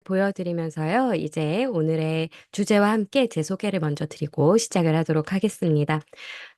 보여드리면서요. 이제 오늘의 주제와 함께 제 소개를 먼저 드리고 시작을 하도록 하겠습니다.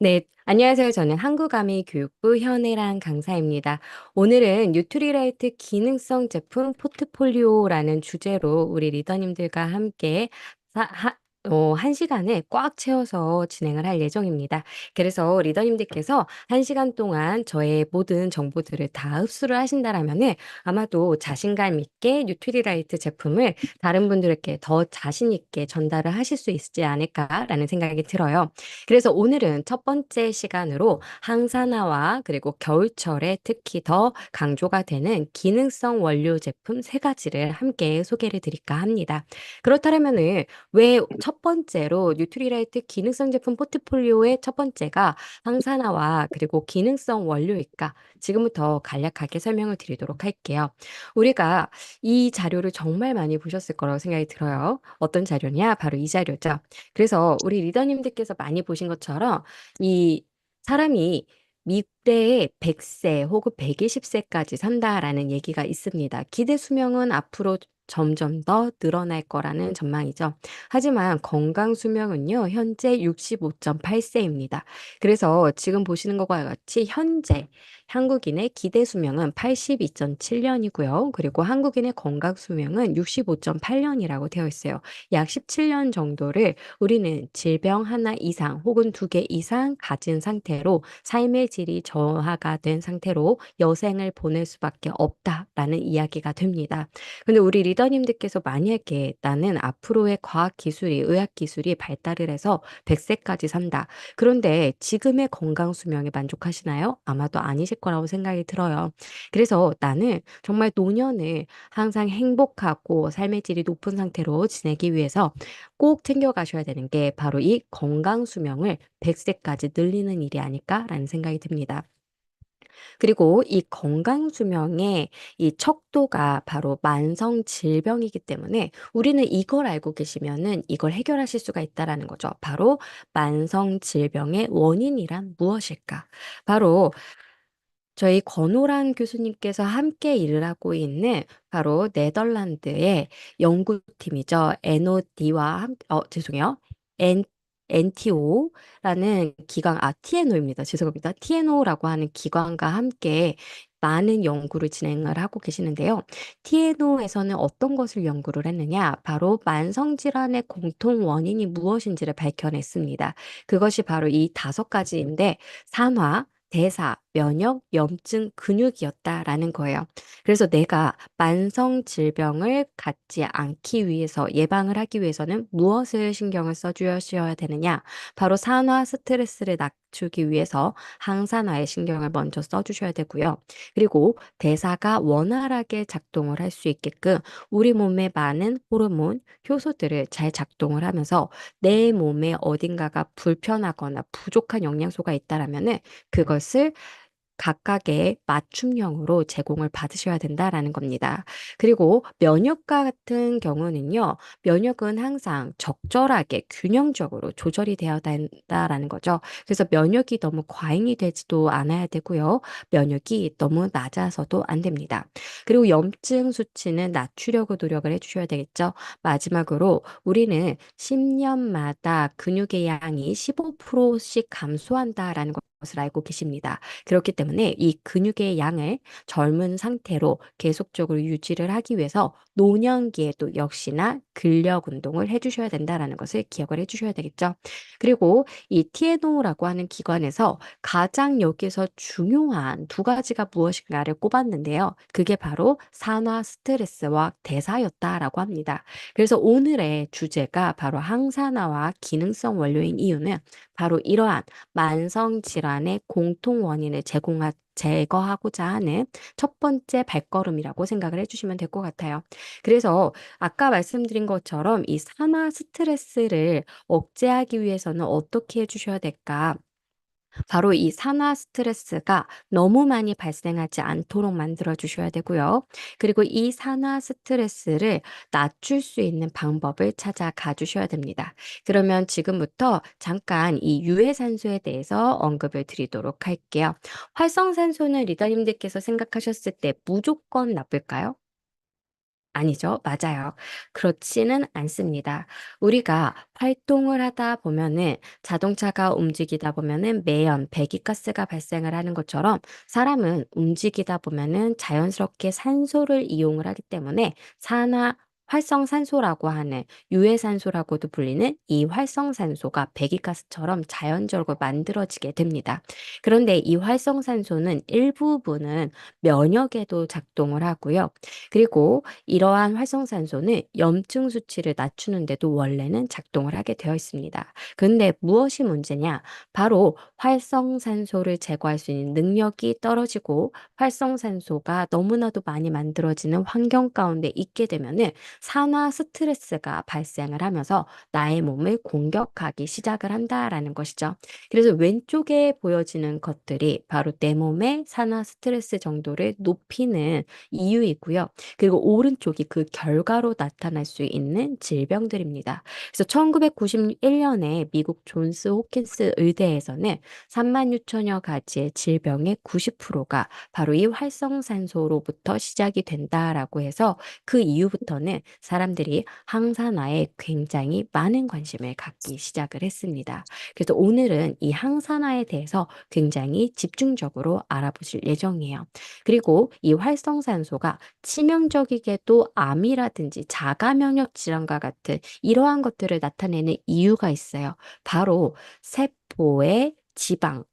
네, 안녕하세요. 저는 한국아미교육부 현애랑 강사입니다. 오늘은 뉴트리라이트 기능성 제품 포트폴리오라는 주제로 우리 리더님들과 함께 사- 하- 1시간을 꽉 채워서 진행을 할 예정입니다. 그래서 리더님들께서 1시간 동안 저의 모든 정보들을 다 흡수를 하신다라면은 아마도 자신감 있게 뉴트리라이트 제품을 다른 분들께 더 자신 있게 전달을 하실 수 있지 않을까라는 생각이 들어요. 그래서 오늘은 첫 번째 시간으로 항산화와 그리고 겨울철에 특히 더 강조가 되는 기능성 원료 제품 세 가지를 함께 소개를 드릴까 합니다. 그렇다면은 왜 첫 번째로 뉴트리라이트 기능성 제품 포트폴리오의 첫 번째가 항산화와 그리고 기능성 원료일까? 지금부터 간략하게 설명을 드리도록 할게요. 우리가 이 자료를 정말 많이 보셨을 거라고 생각이 들어요. 어떤 자료냐? 바로 이 자료죠. 그래서 우리 리더님들께서 많이 보신 것처럼 이 사람이 미래에 100세 혹은 120세까지 산다라는 얘기가 있습니다. 기대 수명은 앞으로 점점 더 늘어날 거라는 전망이죠. 하지만 건강 수명은요, 현재 65.8세입니다. 그래서 지금 보시는 것과 같이 현재 한국인의 기대 수명은 82.7년이고요. 그리고 한국인의 건강 수명은 65.8년이라고 되어 있어요. 약 17년 정도를 우리는 질병 하나 이상 혹은 두 개 이상 가진 상태로 삶의 질이 저하가 된 상태로 여생을 보낼 수밖에 없다라는 이야기가 됩니다. 근데 우리 리더님들께서 만약에 나는 앞으로의 과학 기술이, 의학 기술이 발달을 해서 100세까지 산다. 그런데 지금의 건강 수명에 만족하시나요? 아마도 아니실 거라고 생각이 들어요. 그래서 나는 정말 노년을 항상 행복하고 삶의 질이 높은 상태로 지내기 위해서 꼭 챙겨가셔야 되는 게 바로 이 건강 수명을 100세까지 늘리는 일이 아닐까라는 생각이 듭니다. 그리고 이 건강 수명의 이 척도가 바로 만성 질병이기 때문에 우리는 이걸 알고 계시면은 이걸 해결하실 수가 있다라는 거죠. 바로 만성 질병의 원인이란 무엇일까? 바로 저희 권오란 교수님께서 함께 일을 하고 있는 바로 네덜란드의 연구팀이죠. NOD와 죄송해요. N, NTO라는 기관, TNO입니다. 죄송합니다. TNO라고 하는 기관과 함께 많은 연구를 진행을 하고 계시는데요. TNO에서는 어떤 것을 연구를 했느냐? 바로 만성질환의 공통 원인이 무엇인지를 밝혀냈습니다. 그것이 바로 이 다섯 가지인데, 산화, 대사, 면역, 염증, 근육이었다라는 거예요. 그래서 내가 만성 질병을 갖지 않기 위해서 예방을 하기 위해서는 무엇을 신경을 써주셔야 되느냐? 바로 산화 스트레스를 낮추기 위해서 항산화에 신경을 먼저 써주셔야 되고요. 그리고 대사가 원활하게 작동을 할 수 있게끔 우리 몸에 많은 호르몬, 효소들을 잘 작동을 하면서 내 몸에 어딘가가 불편하거나 부족한 영양소가 있다라면은 그것을 각각의 맞춤형으로 제공을 받으셔야 된다라는 겁니다. 그리고 면역과 같은 경우는요, 면역은 항상 적절하게 균형적으로 조절이 되어야 된다라는 거죠. 그래서 면역이 너무 과잉이 되지도 않아야 되고요. 면역이 너무 낮아서도 안 됩니다. 그리고 염증 수치는 낮추려고 노력을 해주셔야 되겠죠. 마지막으로 우리는 10년마다 근육의 양이 15%씩 감소한다라는 것을 알고 계십니다. 그렇기 때문에 이 근육의 양을 젊은 상태로 계속적으로 유지를 하기 위해서 노년기에도 역시나 근력 운동을 해주셔야 된다라는 것을 기억을 해주셔야 되겠죠. 그리고 이 TNO라고 하는 기관에서 가장 여기서 중요한 두 가지가 무엇인가를 꼽았는데요. 그게 바로 산화 스트레스와 대사였다라고 합니다. 그래서 오늘의 주제가 바로 항산화와 기능성 원료인 이유는 바로 이러한 만성 질환의 공통 원인을 제거하고자 하는 첫 번째 발걸음이라고 생각을 해주시면 될 것 같아요. 그래서 아까 말씀드린 것처럼 이 산화 스트레스를 억제하기 위해서는 어떻게 해주셔야 될까? 바로 이 산화 스트레스가 너무 많이 발생하지 않도록 만들어 주셔야 되고요. 그리고 이 산화 스트레스를 낮출 수 있는 방법을 찾아가 주셔야 됩니다. 그러면 지금부터 잠깐 이 유해산소에 대해서 언급을 드리도록 할게요. 활성산소는 리더님들께서 생각하셨을 때 무조건 나쁠까요? 아니죠. 맞아요. 그렇지는 않습니다. 우리가 활동을 하다 보면은 자동차가 움직이다 보면은 매연, 배기가스가 발생을 하는 것처럼 사람은 움직이다 보면은 자연스럽게 산소를 이용을 하기 때문에 활성산소라고 하는 유해산소라고도 불리는 이 활성산소가 배기가스처럼 자연적으로 만들어지게 됩니다. 그런데 이 활성산소는 일부분은 면역에도 작동을 하고요. 그리고 이러한 활성산소는 염증 수치를 낮추는데도 원래는 작동을 하게 되어 있습니다. 근데 무엇이 문제냐? 바로 활성산소를 제거할 수 있는 능력이 떨어지고 활성산소가 너무나도 많이 만들어지는 환경 가운데 있게 되면은 산화 스트레스가 발생을 하면서 나의 몸을 공격하기 시작을 한다라는 것이죠. 그래서 왼쪽에 보여지는 것들이 바로 내 몸의 산화 스트레스 정도를 높이는 이유이고요. 그리고 오른쪽이 그 결과로 나타날 수 있는 질병들입니다. 그래서 1991년에 미국 존스 홉킨스 의대에서는 3만 6천여 가지의 질병의 90%가 바로 이 활성산소로부터 시작이 된다라고 해서 그 이후부터는 사람들이 항산화에 굉장히 많은 관심을 갖기 시작을 했습니다. 그래서 오늘은 이 항산화에 대해서 굉장히 집중적으로 알아보실 예정이에요. 그리고 이 활성산소가 치명적이게도 암이라든지 자가 면역 질환과 같은 이러한 것들을 나타내는 이유가 있어요. 바로 세포의 지방,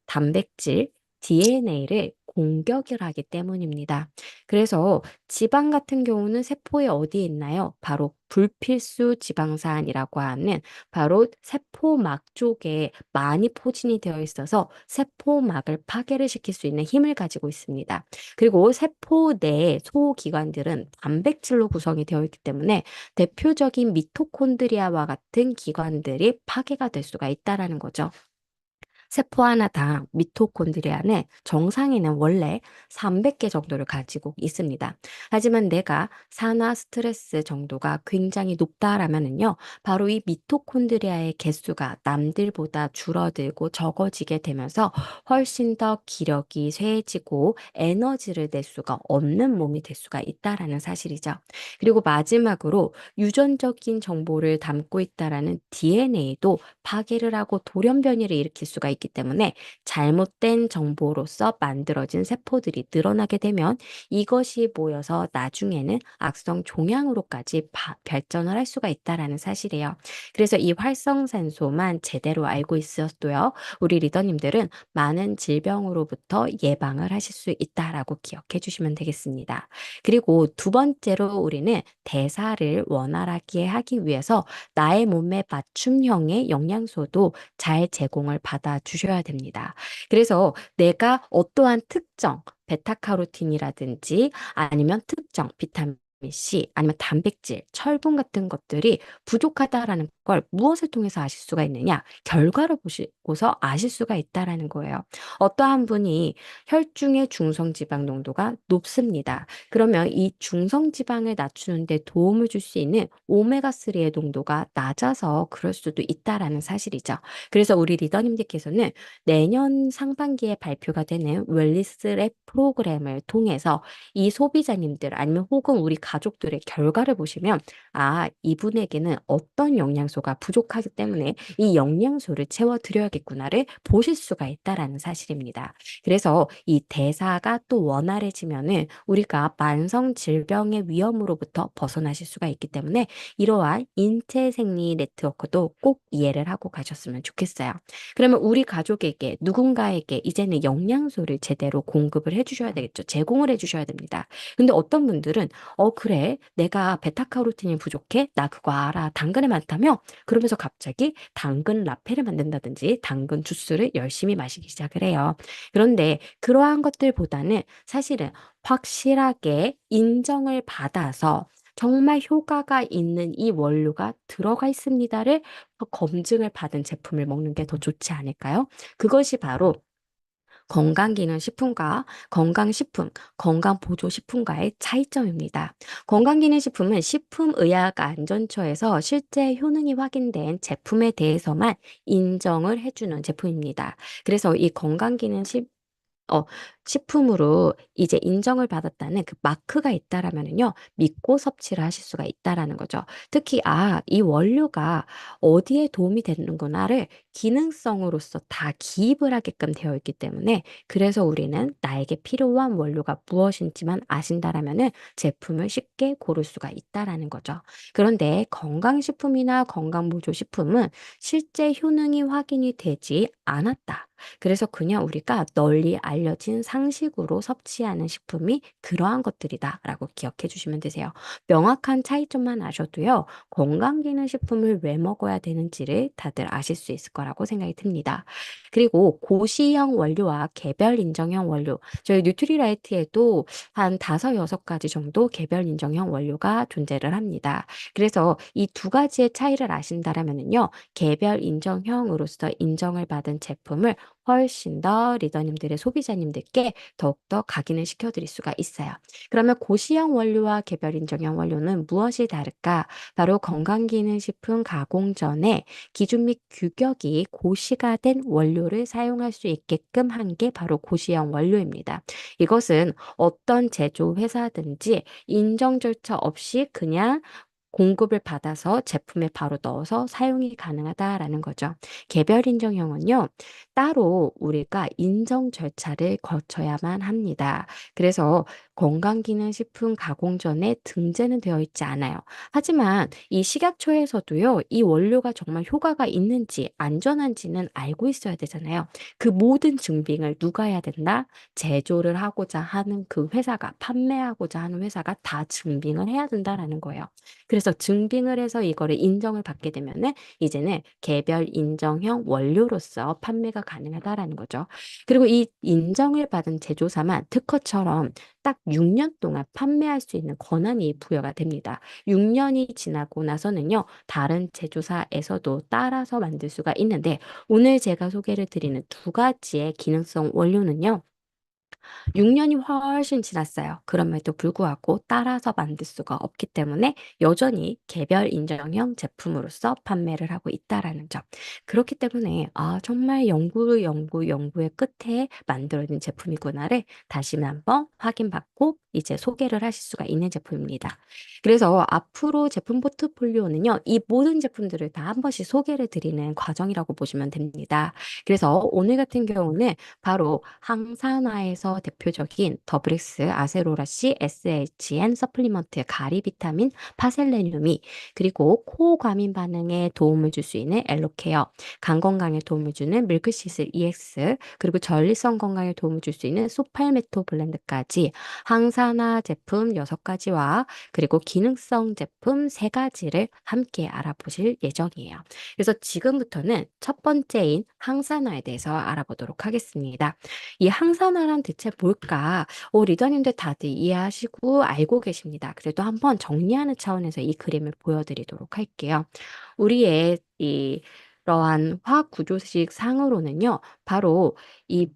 단백질, DNA를 공격을 하기 때문입니다. 그래서 지방 같은 경우는 세포에 어디에 있나요? 바로 불필수 지방산이라고 하는 바로 세포막 쪽에 많이 포진이 되어 있어서 세포막을 파괴를 시킬 수 있는 힘을 가지고 있습니다. 그리고 세포 내 소기관들은 단백질로 구성이 되어 있기 때문에 대표적인 미토콘드리아와 같은 기관들이 파괴가 될 수가 있다라는 거죠. 세포 하나당 미토콘드리아는 정상인은 원래 300개 정도를 가지고 있습니다. 하지만 내가 산화 스트레스 정도가 굉장히 높다라면은요, 바로 이 미토콘드리아의 개수가 남들보다 줄어들고 적어지게 되면서 훨씬 더 기력이 쇠해지고 에너지를 낼 수가 없는 몸이 될 수가 있다라는 사실이죠. 그리고 마지막으로 유전적인 정보를 담고 있다라는 DNA도 파괴를 하고 돌연변이를 일으킬 수가 있기 때문에 잘못된 정보로서 만들어진 세포들이 늘어나게 되면 이것이 모여서 나중에는 악성 종양으로까지 발전을 할 수가 있다라는 사실이에요. 그래서 이 활성산소만 제대로 알고 있었도요, 우리 리더님들은 많은 질병으로부터 예방을 하실 수 있다라고 기억해 주시면 되겠습니다. 그리고 두 번째로 우리는 대사를 원활하게 하기 위해서 나의 몸에 맞춤형의 영양소도 잘 제공을 받아 주셔야 됩니다. 그래서 내가 어떠한 특정 베타카로틴이라든지 아니면 특정 비타민 C 아니면 단백질, 철분 같은 것들이 부족하다라는 걸 무엇을 통해서 아실 수가 있느냐? 결과를 보시고서 아실 수가 있다라는 거예요. 어떠한 분이 혈중의 중성지방 농도가 높습니다. 그러면 이 중성지방을 낮추는 데 도움을 줄 수 있는 오메가3의 농도가 낮아서 그럴 수도 있다라는 사실이죠. 그래서 우리 리더님들께서는 내년 상반기에 발표가 되는 웰리스랩 프로그램을 통해서 이 소비자님들 아니면 혹은 우리 가족들의 결과를 보시면 이분에게는 어떤 영양소가 부족하기 때문에 이 영양소를 채워드려야겠구나를 보실 수가 있다라는 사실입니다. 그래서 이 대사가 또 원활해지면은 우리가 만성 질병의 위험으로부터 벗어나실 수가 있기 때문에 이러한 인체생리 네트워크도 꼭 이해를 하고 가셨으면 좋겠어요. 그러면 우리 가족에게 누군가에게 이제는 영양소를 제대로 공급을 해주셔야 되겠죠. 제공을 해주셔야 됩니다. 근데 어떤 분들은 그래, 내가 베타카로틴이 부족해? 나 그거 알아. 당근에 많다며? 그러면서 갑자기 당근 라페를 만든다든지 당근 주스를 열심히 마시기 시작을 해요. 그런데 그러한 것들보다는 사실은 확실하게 인정을 받아서 정말 효과가 있는 이 원료가 들어가 있습니다를 검증을 받은 제품을 먹는 게 더 좋지 않을까요? 그것이 바로 건강기능식품과 건강식품, 건강보조식품과의 차이점입니다. 건강기능식품은 식품의약안전처에서 실제 효능이 확인된 제품에 대해서만 인정을 해주는 제품입니다. 그래서 이 건강기능식 식품으로 이제 인정을 받았다는 그 마크가 있다라면은요, 믿고 섭취를 하실 수가 있다라는 거죠. 특히, 이 원료가 어디에 도움이 되는구나를 기능성으로서 다 기입을 하게끔 되어 있기 때문에, 그래서 우리는 나에게 필요한 원료가 무엇인지만 아신다라면은 제품을 쉽게 고를 수가 있다라는 거죠. 그런데 건강식품이나 건강보조식품은 실제 효능이 확인이 되지 않았다. 그래서 그냥 우리가 널리 알려진 상식으로 섭취하는 식품이 그러한 것들이다라고 기억해 주시면 되세요. 명확한 차이점만 아셔도요, 건강기능식품을 왜 먹어야 되는지를 다들 아실 수 있을 거라고 생각이 듭니다. 그리고 고시형 원료와 개별 인정형 원료, 저희 뉴트리라이트에도 한 다섯, 여섯 가지 정도 개별 인정형 원료가 존재를 합니다. 그래서 이 두 가지의 차이를 아신다라면요, 개별 인정형으로서 인정을 받은 제품을 훨씬 더 리더님들의 소비자님들께 더욱더 각인을 시켜드릴 수가 있어요. 그러면 고시형 원료와 개별 인정형 원료는 무엇이 다를까? 바로 건강기능식품 가공 전에 기준 및 규격이 고시가 된 원료를 사용할 수 있게끔 한 게 바로 고시형 원료입니다. 이것은 어떤 제조 회사든지 인정 절차 없이 그냥 공급을 받아서 제품에 바로 넣어서 사용이 가능하다라는 거죠. 개별 인정형은요, 따로 우리가 인정 절차를 거쳐야만 합니다. 그래서 건강기능식품 가공 전에 등재는 되어 있지 않아요. 하지만 이 식약처에서도요, 이 원료가 정말 효과가 있는지 안전한지는 알고 있어야 되잖아요. 그 모든 증빙을 누가 해야 된다? 제조를 하고자 하는 그 회사가, 판매하고자 하는 회사가 다 증빙을 해야 된다라는 거예요. 그래서 증빙을 해서 이거를 인정을 받게 되면은 이제는 개별 인정형 원료로서 판매가 가능하다라는 거죠. 그리고 이 인정을 받은 제조사만 특허처럼 딱 6년 동안 판매할 수 있는 권한이 부여가 됩니다. 6년이 지나고 나서는요, 다른 제조사에서도 따라서 만들 수가 있는데, 오늘 제가 소개를 드리는 두 가지의 기능성 원료는요, 6년이 훨씬 지났어요. 그럼에도 불구하고 따라서 만들 수가 없기 때문에 여전히 개별 인정형 제품으로서 판매를 하고 있다라는 점. 그렇기 때문에 정말 연구의 끝에 만들어진 제품이구나를 다시 한번 확인받고 이제 소개를 하실 수가 있는 제품입니다. 그래서 앞으로 제품 포트폴리오는요, 이 모든 제품들을 다 한 번씩 소개를 드리는 과정이라고 보시면 됩니다. 그래서 오늘 같은 경우는 바로 항산화에서 대표적인 더블엑스 아세로라시 SHN 서플리먼트 가리 비타민 파셀레늄이, 그리고 코 과민 반응에 도움을 줄 수 있는 엘로케어, 간 건강에 도움을 주는 밀크시슬 EX, 그리고 전립선 건강에 도움을 줄 수 있는 소팔메토 블렌드까지 항산화 제품 6가지와 그리고 기능성 제품 3가지를 함께 알아보실 예정이에요. 그래서 지금부터는 첫 번째인 항산화에 대해서 알아보도록 하겠습니다. 이 항산화란 대체 뭘까? 리더님들 다들 이해하시고 알고 계십니다. 그래도 한번 정리하는 차원에서 이 그림을 보여드리도록 할게요. 우리의 이러한 화학 구조식 상으로는요, 바로 이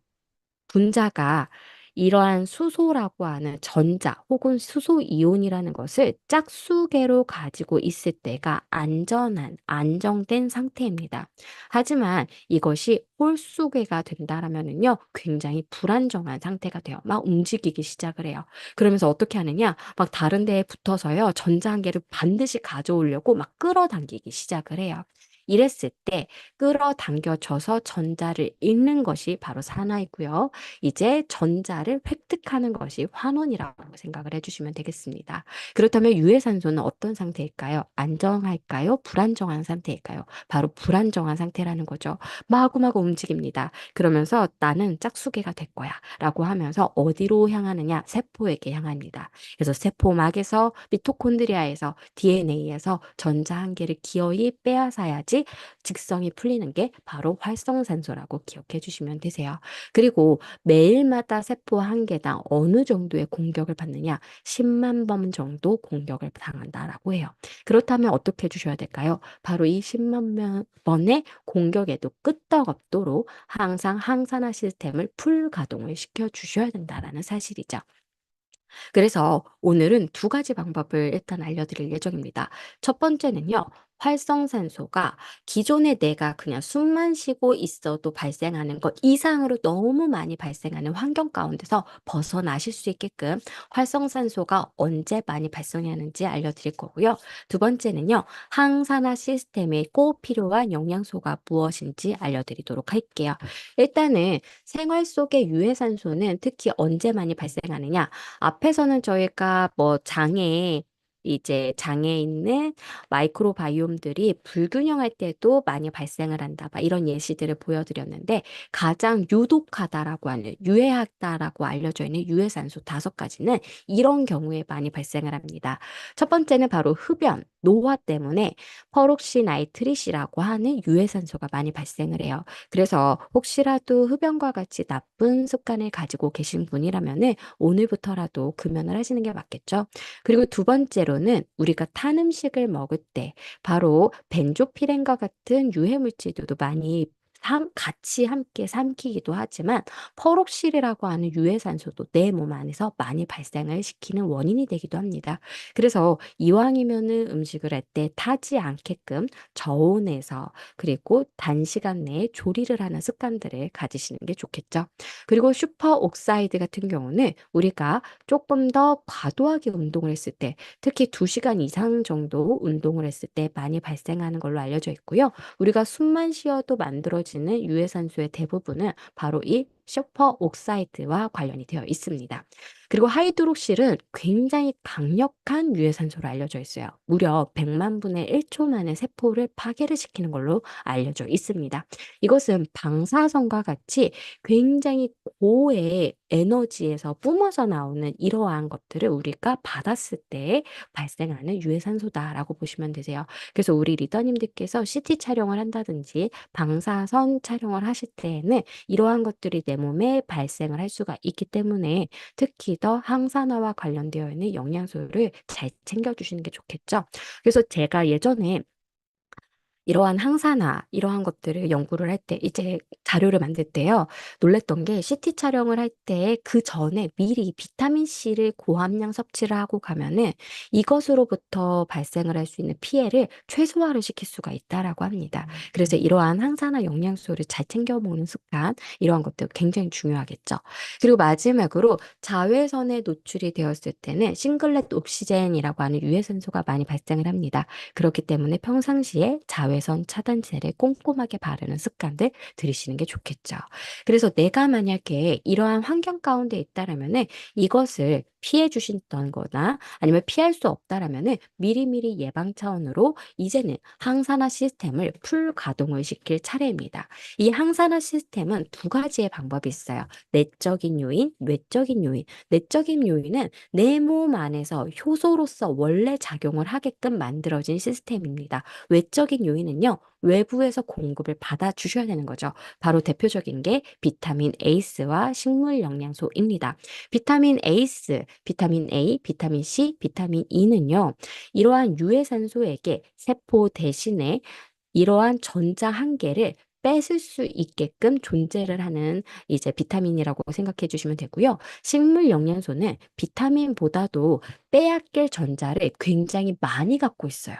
분자가 이러한 수소라고 하는 전자 혹은 수소 이온이라는 것을 짝수계로 가지고 있을 때가 안전한, 안정된 상태입니다. 하지만 이것이 홀수계가 된다라면은요, 굉장히 불안정한 상태가 돼요. 막 움직이기 시작을 해요. 그러면서 어떻게 하느냐, 막 다른 데에 붙어서요, 전자 한 개를 반드시 가져오려고 막 끌어당기기 시작을 해요. 이랬을 때 끌어당겨져서 전자를 잃는 것이 바로 산화이고요. 이제 전자를 획득하는 것이 환원이라고 생각을 해주시면 되겠습니다. 그렇다면 유해산소는 어떤 상태일까요? 안정할까요? 불안정한 상태일까요? 바로 불안정한 상태라는 거죠. 마구마구 움직입니다. 그러면서 나는 짝수계가 될 거야 라고 하면서 어디로 향하느냐? 세포에게 향합니다. 그래서 세포막에서 미토콘드리아에서 DNA에서 전자 한 개를 기어이 빼앗아야지 직성이 풀리는 게 바로 활성산소라고 기억해 주시면 되세요. 그리고 매일마다 세포 한 개당 어느 정도의 공격을 받느냐? 10만 번 정도 공격을 당한다라고 해요. 그렇다면 어떻게 해주셔야 될까요? 바로 이 10만 번의 공격에도 끄떡없도록 항상 항산화 시스템을 풀 가동을 시켜 주셔야 된다라는 사실이죠. 그래서 오늘은 두 가지 방법을 일단 알려드릴 예정입니다. 첫 번째는요, 활성산소가 기존에 내가 그냥 숨만 쉬고 있어도 발생하는 것 이상으로 너무 많이 발생하는 환경 가운데서 벗어나실 수 있게끔 활성산소가 언제 많이 발생하는지 알려드릴 거고요. 두 번째는요, 항산화 시스템에 꼭 필요한 영양소가 무엇인지 알려드리도록 할게요. 일단은 생활 속의 유해산소는 특히 언제 많이 발생하느냐? 앞에서는 저희가 뭐 장에 있는 마이크로바이옴들이 불균형할 때도 많이 발생을 한다. 막 이런 예시들을 보여드렸는데 가장 유독하다라고 하는 유해하다라고 알려져 있는 유해산소 5가지는 이런 경우에 많이 발생을 합니다. 첫 번째는 바로 흡연, 노화 때문에 퍼록시나이트릿이라고 하는 유해산소가 많이 발생을 해요. 그래서 혹시라도 흡연과 같이 나쁜 습관을 가지고 계신 분이라면은 오늘부터라도 금연을 하시는 게 맞겠죠. 그리고 두 번째로는 우리가 탄 음식을 먹을 때 바로 벤조피렌과 같은 유해 물질들도 많이 같이 함께 삼키기도 하지만 퍼록실이라고 하는 유해산소도 내 몸 안에서 많이 발생을 시키는 원인이 되기도 합니다. 그래서 이왕이면은 음식을 할 때 타지 않게끔 저온에서 그리고 단시간 내에 조리를 하는 습관들을 가지시는 게 좋겠죠. 그리고 슈퍼 옥사이드 같은 경우는 우리가 조금 더 과도하게 운동을 했을 때, 특히 2시간 이상 정도 운동을 했을 때 많이 발생하는 걸로 알려져 있고요. 우리가 숨만 쉬어도 만들어지는 유해산소의 대부분은 바로 이 슈퍼 옥사이드와 관련이 되어 있습니다. 그리고 하이드록실은 굉장히 강력한 유해산소로 알려져 있어요. 무려 100만 분의 1초 만에 세포를 파괴를 시키는 걸로 알려져 있습니다. 이것은 방사선과 같이 굉장히 고의 에너지에서 뿜어져 나오는 이러한 것들을 우리가 받았을 때 발생하는 유해산소다라고 보시면 되세요. 그래서 우리 리더님들께서 CT 촬영을 한다든지 방사선 촬영을 하실 때에는 이러한 것들이 내 몸에 발생을 할 수가 있기 때문에 특히 더 항산화와 관련되어 있는 영양소를 잘 챙겨주시는 게 좋겠죠. 그래서 제가 예전에 이러한 항산화, 이러한 것들을 연구를 할 때, 이제 자료를 만들 때요, 놀랬던 게 CT 촬영을 할 때 그 전에 미리 비타민 C를 고함량 섭취를 하고 가면은 이것으로부터 발생을 할 수 있는 피해를 최소화를 시킬 수가 있다라고 합니다. 그래서 이러한 항산화 영양소를 잘 챙겨 먹는 습관, 이러한 것도 굉장히 중요하겠죠. 그리고 마지막으로 자외선에 노출이 되었을 때는 싱글렛 옥시젠이라고 하는 유해산소가 많이 발생을 합니다. 그렇기 때문에 평상시에 자외선 차단제를 꼼꼼하게 바르는 습관들 들이시는 게 좋겠죠. 그래서 내가 만약에 이러한 환경 가운데 있다라면은 이것을 피해 주신던 거나 아니면 피할 수 없다라면은 미리미리 예방 차원으로 이제는 항산화 시스템을 풀 가동을 시킬 차례입니다. 이 항산화 시스템은 2가지의 방법이 있어요. 내적인 요인, 외적인 요인. 내적인 요인은 내 몸 안에서 효소로서 원래 작용을 하게끔 만들어진 시스템입니다. 외적인 요인은요, 외부에서 공급을 받아 주셔야 되는 거죠. 바로 대표적인 게 비타민 에이스와 식물 영양소입니다. 비타민 에이스, 비타민 A, 비타민 C, 비타민 E는요, 이러한 유해산소에게 세포 대신에 이러한 전자 한 개를 뺏을 수 있게끔 존재를 하는 이제 비타민이라고 생각해 주시면 되고요. 식물 영양소는 비타민보다도 빼앗길 전자를 굉장히 많이 갖고 있어요.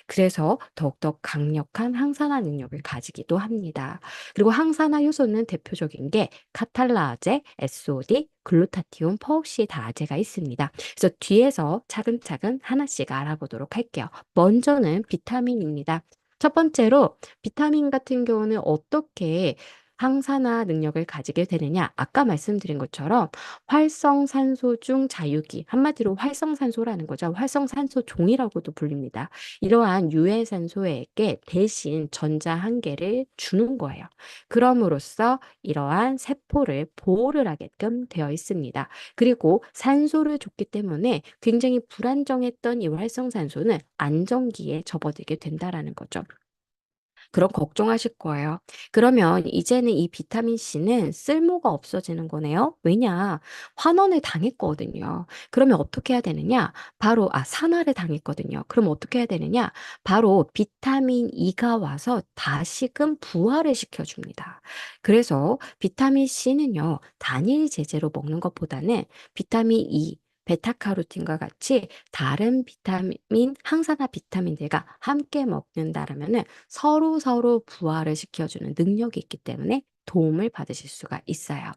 그래서 더욱더 강력한 항산화 능력을 가지기도 합니다. 그리고 항산화 효소는 대표적인 게 카탈라제, SOD, 글루타티온, 퍼옥시다제가 있습니다. 그래서 뒤에서 차근차근 하나씩 알아보도록 할게요. 먼저는 비타민입니다. 첫 번째로 비타민 같은 경우는 어떻게 항산화 능력을 가지게 되느냐? 아까 말씀드린 것처럼 활성산소 중 자유기, 한마디로 활성산소라는 거죠. 활성산소 종이라고도 불립니다. 이러한 유해산소에게 대신 전자 한 개를 주는 거예요. 그럼으로써 이러한 세포를 보호를 하게끔 되어 있습니다. 그리고 산소를 줬기 때문에 굉장히 불안정했던 이 활성산소는 안정기에 접어들게 된다라는 거죠. 그럼 걱정하실 거예요. 그러면 이제는 이 비타민 C는 쓸모가 없어지는 거네요. 왜냐? 환원을 당했거든요. 그러면 어떻게 해야 되느냐? 바로, 산화를 당했거든요. 그럼 어떻게 해야 되느냐? 바로 비타민 E가 와서 다시금 부활을 시켜줍니다. 그래서 비타민 C는요, 단일 제제로 먹는 것보다는 비타민 E, 베타카로틴과 같이 다른 비타민, 항산화 비타민들과 함께 먹는다라면은 서로 부화를 시켜주는 능력이 있기 때문에 도움을 받으실 수가 있어요.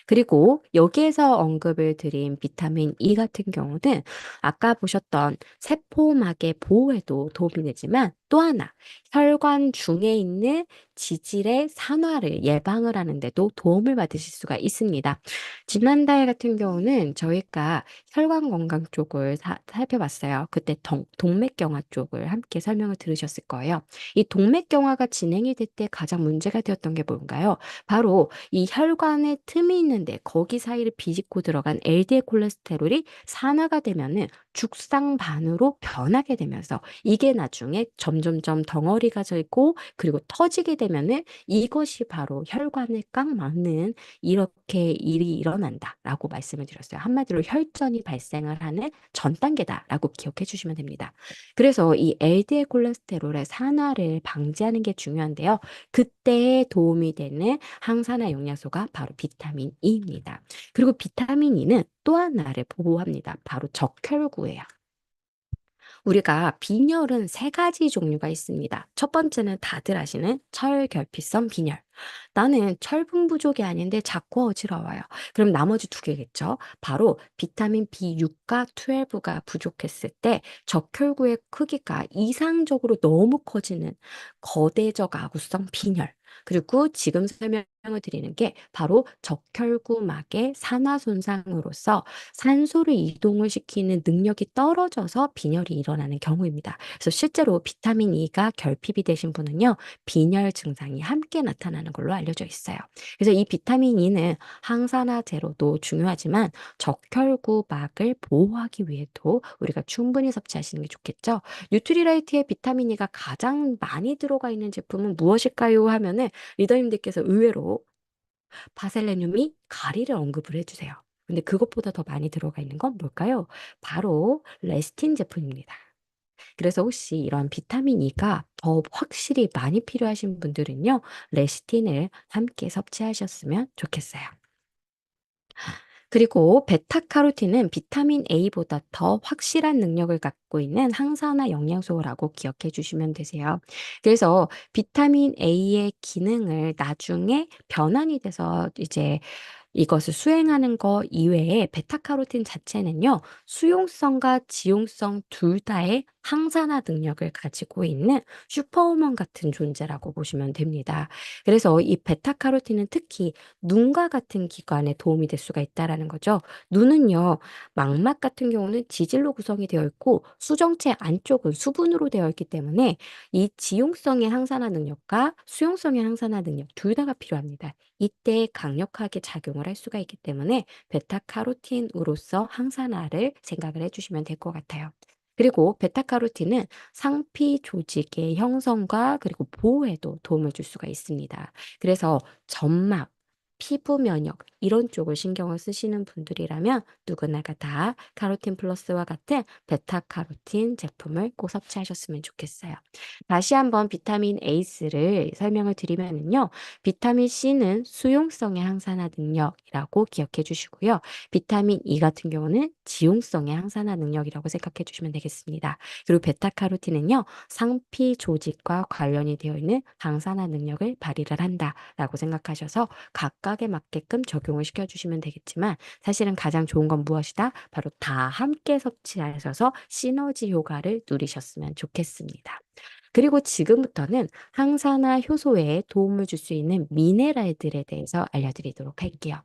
그리고 여기에서 언급을 드린 비타민 E 같은 경우는 아까 보셨던 세포막의 보호에도 도움이 되지만 또 하나 혈관 중에 있는 지질의 산화를 예방을 하는 데도 도움을 받으실 수가 있습니다. 지난달 같은 경우는 저희가 혈관 건강 쪽을 살펴봤어요. 그때 동맥경화 쪽을 함께 설명을 들으셨을 거예요. 이 동맥경화가 진행이 될 때 가장 문제가 되었던 게 뭔가요? 바로 이 혈관에 틈이 있는데 거기 사이를 비집고 들어간 LDL 콜레스테롤이 산화가 되면은 죽상반으로 변하게 되면서 이게 나중에 점점점 덩어리가 되고 그리고 터지게 되면은 이것이 바로 혈관을 꽉 막는 이렇게 일이 일어난다라고 말씀을 드렸어요. 한마디로 혈전이 발생을 하는 전 단계다라고 기억해 주시면 됩니다. 그래서 이 LDL 콜레스테롤의 산화를 방지하는 게 중요한데요. 그때에 도움이 되는 항산화 영양소가 바로 비타민 E입니다. 그리고 비타민 E는 또 하나를 보호합니다. 바로 적혈구예요. 우리가 빈혈은 세 가지 종류가 있습니다. 첫 번째는 다들 아시는 철결핍성 빈혈. 나는 철분 부족이 아닌데 자꾸 어지러워요. 그럼 나머지 두 개겠죠. 바로 비타민 B6과 12가 부족했을 때 적혈구의 크기가 이상적으로 너무 커지는 거대적 아구성 빈혈. 그리고 지금 설명을 드리는 게 바로 적혈구막의 산화 손상으로서 산소를 이동을 시키는 능력이 떨어져서 빈혈이 일어나는 경우입니다. 그래서 실제로 비타민 E가 결핍이 되신 분은요, 빈혈 증상이 함께 나타나는 걸로 알려져 있어요. 그래서 이 비타민 E는 항산화 제로도 중요하지만 적혈구막을 보호하기 위해도 우리가 충분히 섭취하시는 게 좋겠죠. 뉴트리라이트의 비타민 E가 가장 많이 들어가 있는 제품은 무엇일까요? 하면은 리더님들께서 의외로 바셀레늄이 가리를 언급을 해주세요. 근데 그것보다 더 많이 들어가 있는 건 뭘까요? 바로 레스틴 제품입니다. 그래서 혹시 이런 비타민 E가 더 확실히 많이 필요하신 분들은요, 레시틴을 함께 섭취하셨으면 좋겠어요. 그리고 베타카로틴은 비타민 A보다 더 확실한 능력을 갖고 있는 항산화 영양소라고 기억해 주시면 되세요. 그래서 비타민 A의 기능을 나중에 변환이 돼서 이제 이것을 수행하는 거 이외에 베타카로틴 자체는요, 수용성과 지용성 둘 다의 항산화 능력을 가지고 있는 슈퍼우먼 같은 존재라고 보시면 됩니다. 그래서 이 베타카로틴은 특히 눈과 같은 기관에 도움이 될 수가 있다라는 거죠. 눈은요, 망막 같은 경우는 지질로 구성이 되어 있고 수정체 안쪽은 수분으로 되어 있기 때문에 이 지용성의 항산화 능력과 수용성의 항산화 능력 둘 다가 필요합니다. 이때 강력하게 작용을 할 수가 있기 때문에 베타카로틴으로서 항산화를 생각을 해주시면 될 것 같아요. 그리고 베타카로틴은 상피 조직의 형성과 그리고 보호에도 도움을 줄 수가 있습니다. 그래서 점막, 피부 면역 이런 쪽을 신경을 쓰시는 분들이라면 누구나가 다 카로틴 플러스와 같은 베타카로틴 제품을 꼭 섭취하셨으면 좋겠어요. 다시 한번 비타민 에이스를 설명을 드리면은요. 비타민 C는 수용성의 항산화 능력이라고 기억해 주시고요. 비타민 E 같은 경우는 지용성의 항산화 능력이라고 생각해 주시면 되겠습니다. 그리고 베타카로틴은요. 상피 조직과 관련이 되어 있는 항산화 능력을 발휘를 한다라고 생각하셔서 각각에 맞게끔 적용을 시켜주시면 되겠지만 사실은 가장 좋은 건 무엇이다? 바로 다 함께 섭취하셔서 시너지 효과를 누리셨으면 좋겠습니다. 그리고 지금부터는 항산화 효소에 도움을 줄 수 있는 미네랄들에 대해서 알려드리도록 할게요.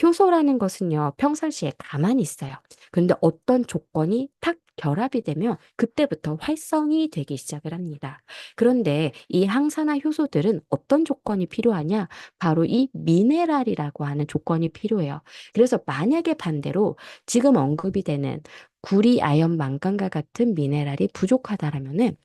효소라는 것은요, 평상시에 가만히 있어요. 근데 어떤 조건이 탁 결합이 되면 그때부터 활성이 되기 시작을 합니다. 그런데 이 항산화 효소들은 어떤 조건이 필요하냐? 바로 이 미네랄이라고 하는 조건이 필요해요. 그래서 만약에 반대로 지금 언급이 되는 구리, 아연, 망간과 같은 미네랄이 부족하다라면은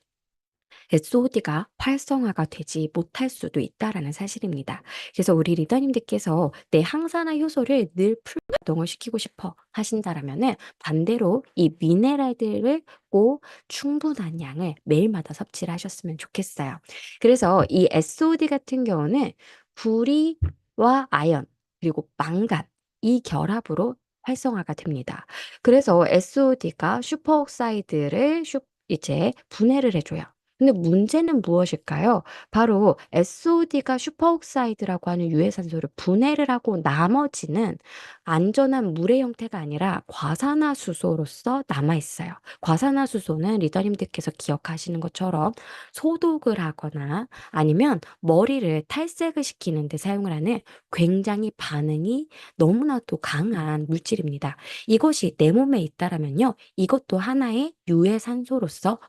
SOD가 활성화가 되지 못할 수도 있다라는 사실입니다. 그래서 우리 리더님들께서 내 항산화 효소를 늘 풀 가동을 시키고 싶어 하신다라면은 반대로 이 미네랄들을 꼭 충분한 양을 매일마다 섭취를 하셨으면 좋겠어요. 그래서 이 SOD 같은 경우는 구리와 아연 그리고 망간 이 결합으로 활성화가 됩니다. 그래서 SOD가 슈퍼옥사이드를 이제 분해를 해줘요. 근데 문제는 무엇일까요? 바로 SOD가 슈퍼옥사이드라고 하는 유해산소를 분해를 하고 나머지는 안전한 물의 형태가 아니라 과산화수소로서 남아있어요. 과산화수소는 리더님들께서 기억하시는 것처럼 소독을 하거나 아니면 머리를 탈색을 시키는 데 사용을 하는 굉장히 반응이 너무나도 강한 물질입니다. 이것이 내 몸에 있다라면요, 이것도 하나의 유해산소로서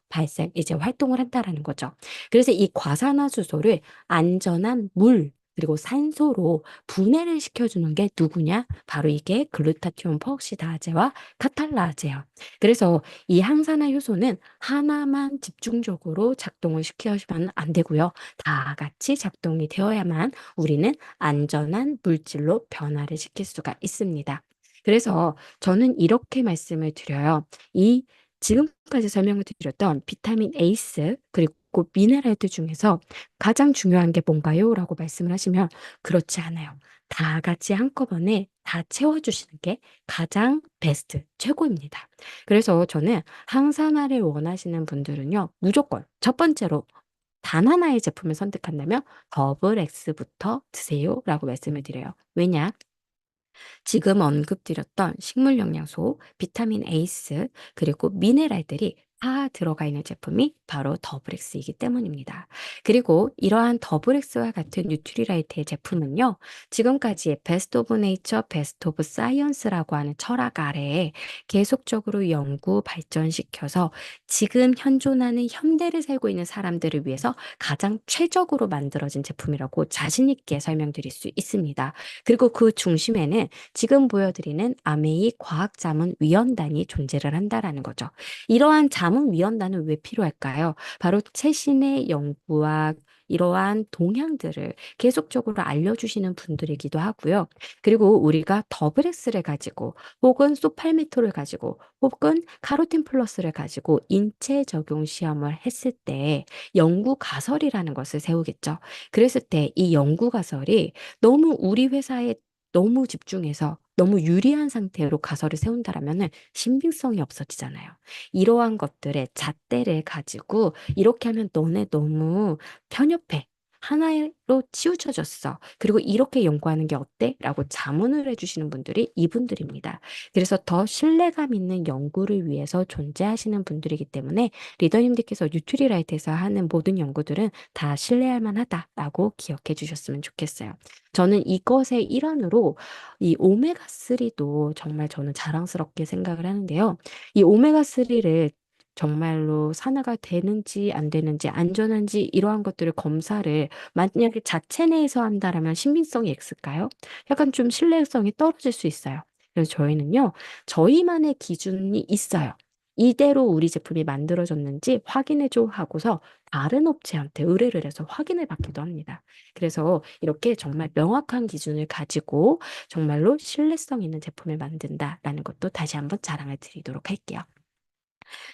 이제 활동을 한다라는 거죠. 그래서 이 과산화수소를 안전한 물, 그리고 산소로 분해를 시켜주는 게 누구냐? 바로 이게 글루타티온 퍼옥시다제와 카탈라제예요. 그래서 이 항산화 효소는 하나만 집중적으로 작동을 시켜주면 안 되고요. 다 같이 작동이 되어야만 우리는 안전한 물질로 변화를 시킬 수가 있습니다. 그래서 저는 이렇게 말씀을 드려요. 이 지금까지 설명을 드렸던 비타민 에이스 그리고 미네랄들 중에서 가장 중요한 게 뭔가요? 라고 말씀을 하시면 그렇지 않아요. 다 같이 한꺼번에 다 채워주시는 게 가장 베스트, 최고입니다. 그래서 저는 항산화를 원하시는 분들은요, 무조건 첫 번째로 단 하나의 제품을 선택한다면 더블 X부터 드세요 라고 말씀을 드려요. 왜냐? 지금 언급드렸던 식물 영양소, 비타민 에이스, 그리고 미네랄들이 다 들어가 있는 제품이 바로 더블엑스이기 때문입니다. 그리고 이러한 더블엑스와 같은 뉴트리라이트의 제품은요, 지금까지의 베스트 오브 네이처, 베스트 오브 사이언스라고 하는 철학 아래에 계속적으로 연구 발전시켜서 지금 현존하는 현대를 살고 있는 사람들을 위해서 가장 최적으로 만들어진 제품이라고 자신 있게 설명드릴 수 있습니다. 그리고 그 중심에는 지금 보여드리는 아메이 과학자문위원단이 존재를 한다라는 거죠. 이러한 자문위원단은 왜 필요할까요? 바로 최신의 연구와 이러한 동향들을 계속적으로 알려주시는 분들이기도 하고요. 그리고 우리가 더블엑스를 가지고 혹은 소팔메토를 가지고 혹은 카로틴 플러스를 가지고 인체 적용 시험을 했을 때 연구 가설이라는 것을 세우겠죠. 그랬을 때 이 연구 가설이 너무 우리 회사에 너무 집중해서 너무 유리한 상태로 가설을 세운다라면은 신빙성이 없어지잖아요. 이러한 것들의 잣대를 가지고 이렇게 하면 너네 너무 편협해. 하나로 치우쳐졌어. 그리고 이렇게 연구하는 게 어때? 라고 자문을 해주시는 분들이 이분들입니다. 그래서 더 신뢰감 있는 연구를 위해서 존재하시는 분들이기 때문에 리더님들께서 뉴트리라이트에서 하는 모든 연구들은 다 신뢰할 만하다라고 기억해 주셨으면 좋겠어요. 저는 이것의 일환으로 이 오메가3도 정말 저는 자랑스럽게 생각을 하는데요. 이 오메가3를 정말로 산화가 되는지 안 되는지 안전한지 이러한 것들을 검사를 만약에 자체 내에서 한다라면 신빙성이 있을까요? 약간 좀 신뢰성이 떨어질 수 있어요. 그래서 저희는요, 저희만의 기준이 있어요. 이대로 우리 제품이 만들어졌는지 확인해줘 하고서 다른 업체한테 의뢰를 해서 확인을 받기도 합니다. 그래서 이렇게 정말 명확한 기준을 가지고 정말로 신뢰성 있는 제품을 만든다라는 것도 다시 한번 자랑을 드리도록 할게요.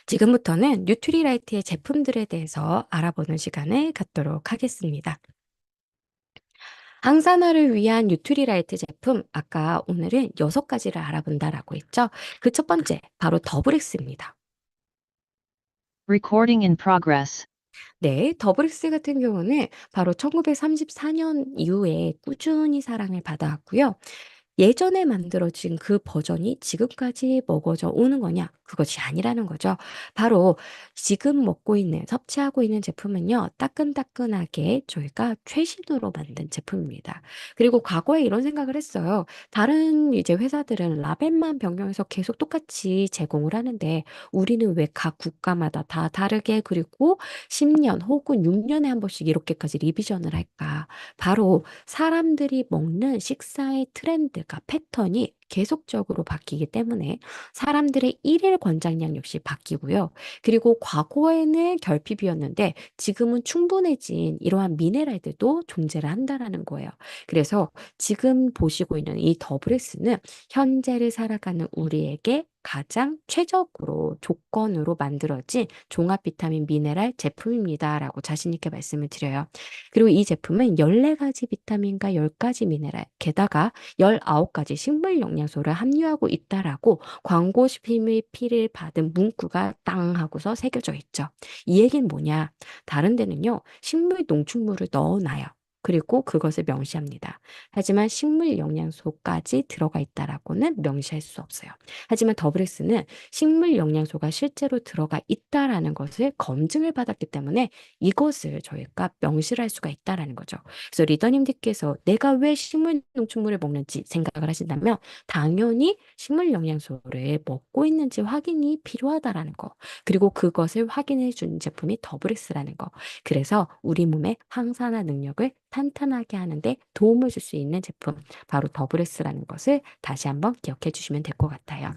지금부터는 뉴트리라이트의 제품들에 대해서 알아보는 시간을 갖도록 하겠습니다. 항산화를 위한 뉴트리라이트 제품, 아까 오늘은 6가지를 알아본다라고 했죠. 그 첫 번째, 바로 더블엑스입니다. Recording in progress. 네, 더블엑스 같은 경우는 바로 1934년 이후에 꾸준히 사랑을 받아왔고요. 예전에 만들어진 그 버전이 지금까지 먹어져 오는 거냐? 그것이 아니라는 거죠. 바로 지금 먹고 있는, 섭취하고 있는 제품은요, 따끈따끈하게 저희가 최신으로 만든 제품입니다. 그리고 과거에 이런 생각을 했어요. 다른 이제 회사들은 라벨만 변경해서 계속 똑같이 제공을 하는데 우리는 왜 각 국가마다 다 다르게 그리고 10년 혹은 6년에 한 번씩 이렇게까지 리비전을 할까? 바로 사람들이 먹는 식사의 트렌드가 패턴이 계속적으로 바뀌기 때문에 사람들의 일일 권장량 역시 바뀌고요. 그리고 과거에는 결핍이었는데 지금은 충분해진 이러한 미네랄들도 존재를 한다라는 거예요. 그래서 지금 보시고 있는 이 더블엑스는 현재를 살아가는 우리에게 가장 최적으로 조건으로 만들어진 종합 비타민 미네랄 제품입니다라고 자신 있게 말씀을 드려요. 그리고 이 제품은 14가지 비타민과 10가지 미네랄, 게다가 19가지 식물 영양소를 함유하고 있다라고 광고 PP를 받은 문구가 땅 하고서 새겨져 있죠. 이 얘기는 뭐냐? 다른 데는요, 식물 농축물을 넣어놔요. 그리고 그것을 명시합니다. 하지만 식물 영양소까지 들어가 있다라고는 명시할 수 없어요. 하지만 더블S는 식물 영양소가 실제로 들어가 있다라는 것을 검증을 받았기 때문에 이것을 저희가 명시를 할 수가 있다라는 거죠. 그래서 리더님들께서 내가 왜 식물 농축물을 먹는지 생각을 하신다면 당연히 식물 영양소를 먹고 있는지 확인이 필요하다라는 거. 그리고 그것을 확인해 주는 제품이 더블S라는 거. 그래서 우리 몸의 항산화 능력을 탄탄하게 하는데 도움을 줄 수 있는 제품, 바로 더블S라는 것을 다시 한번 기억해 주시면 될 것 같아요.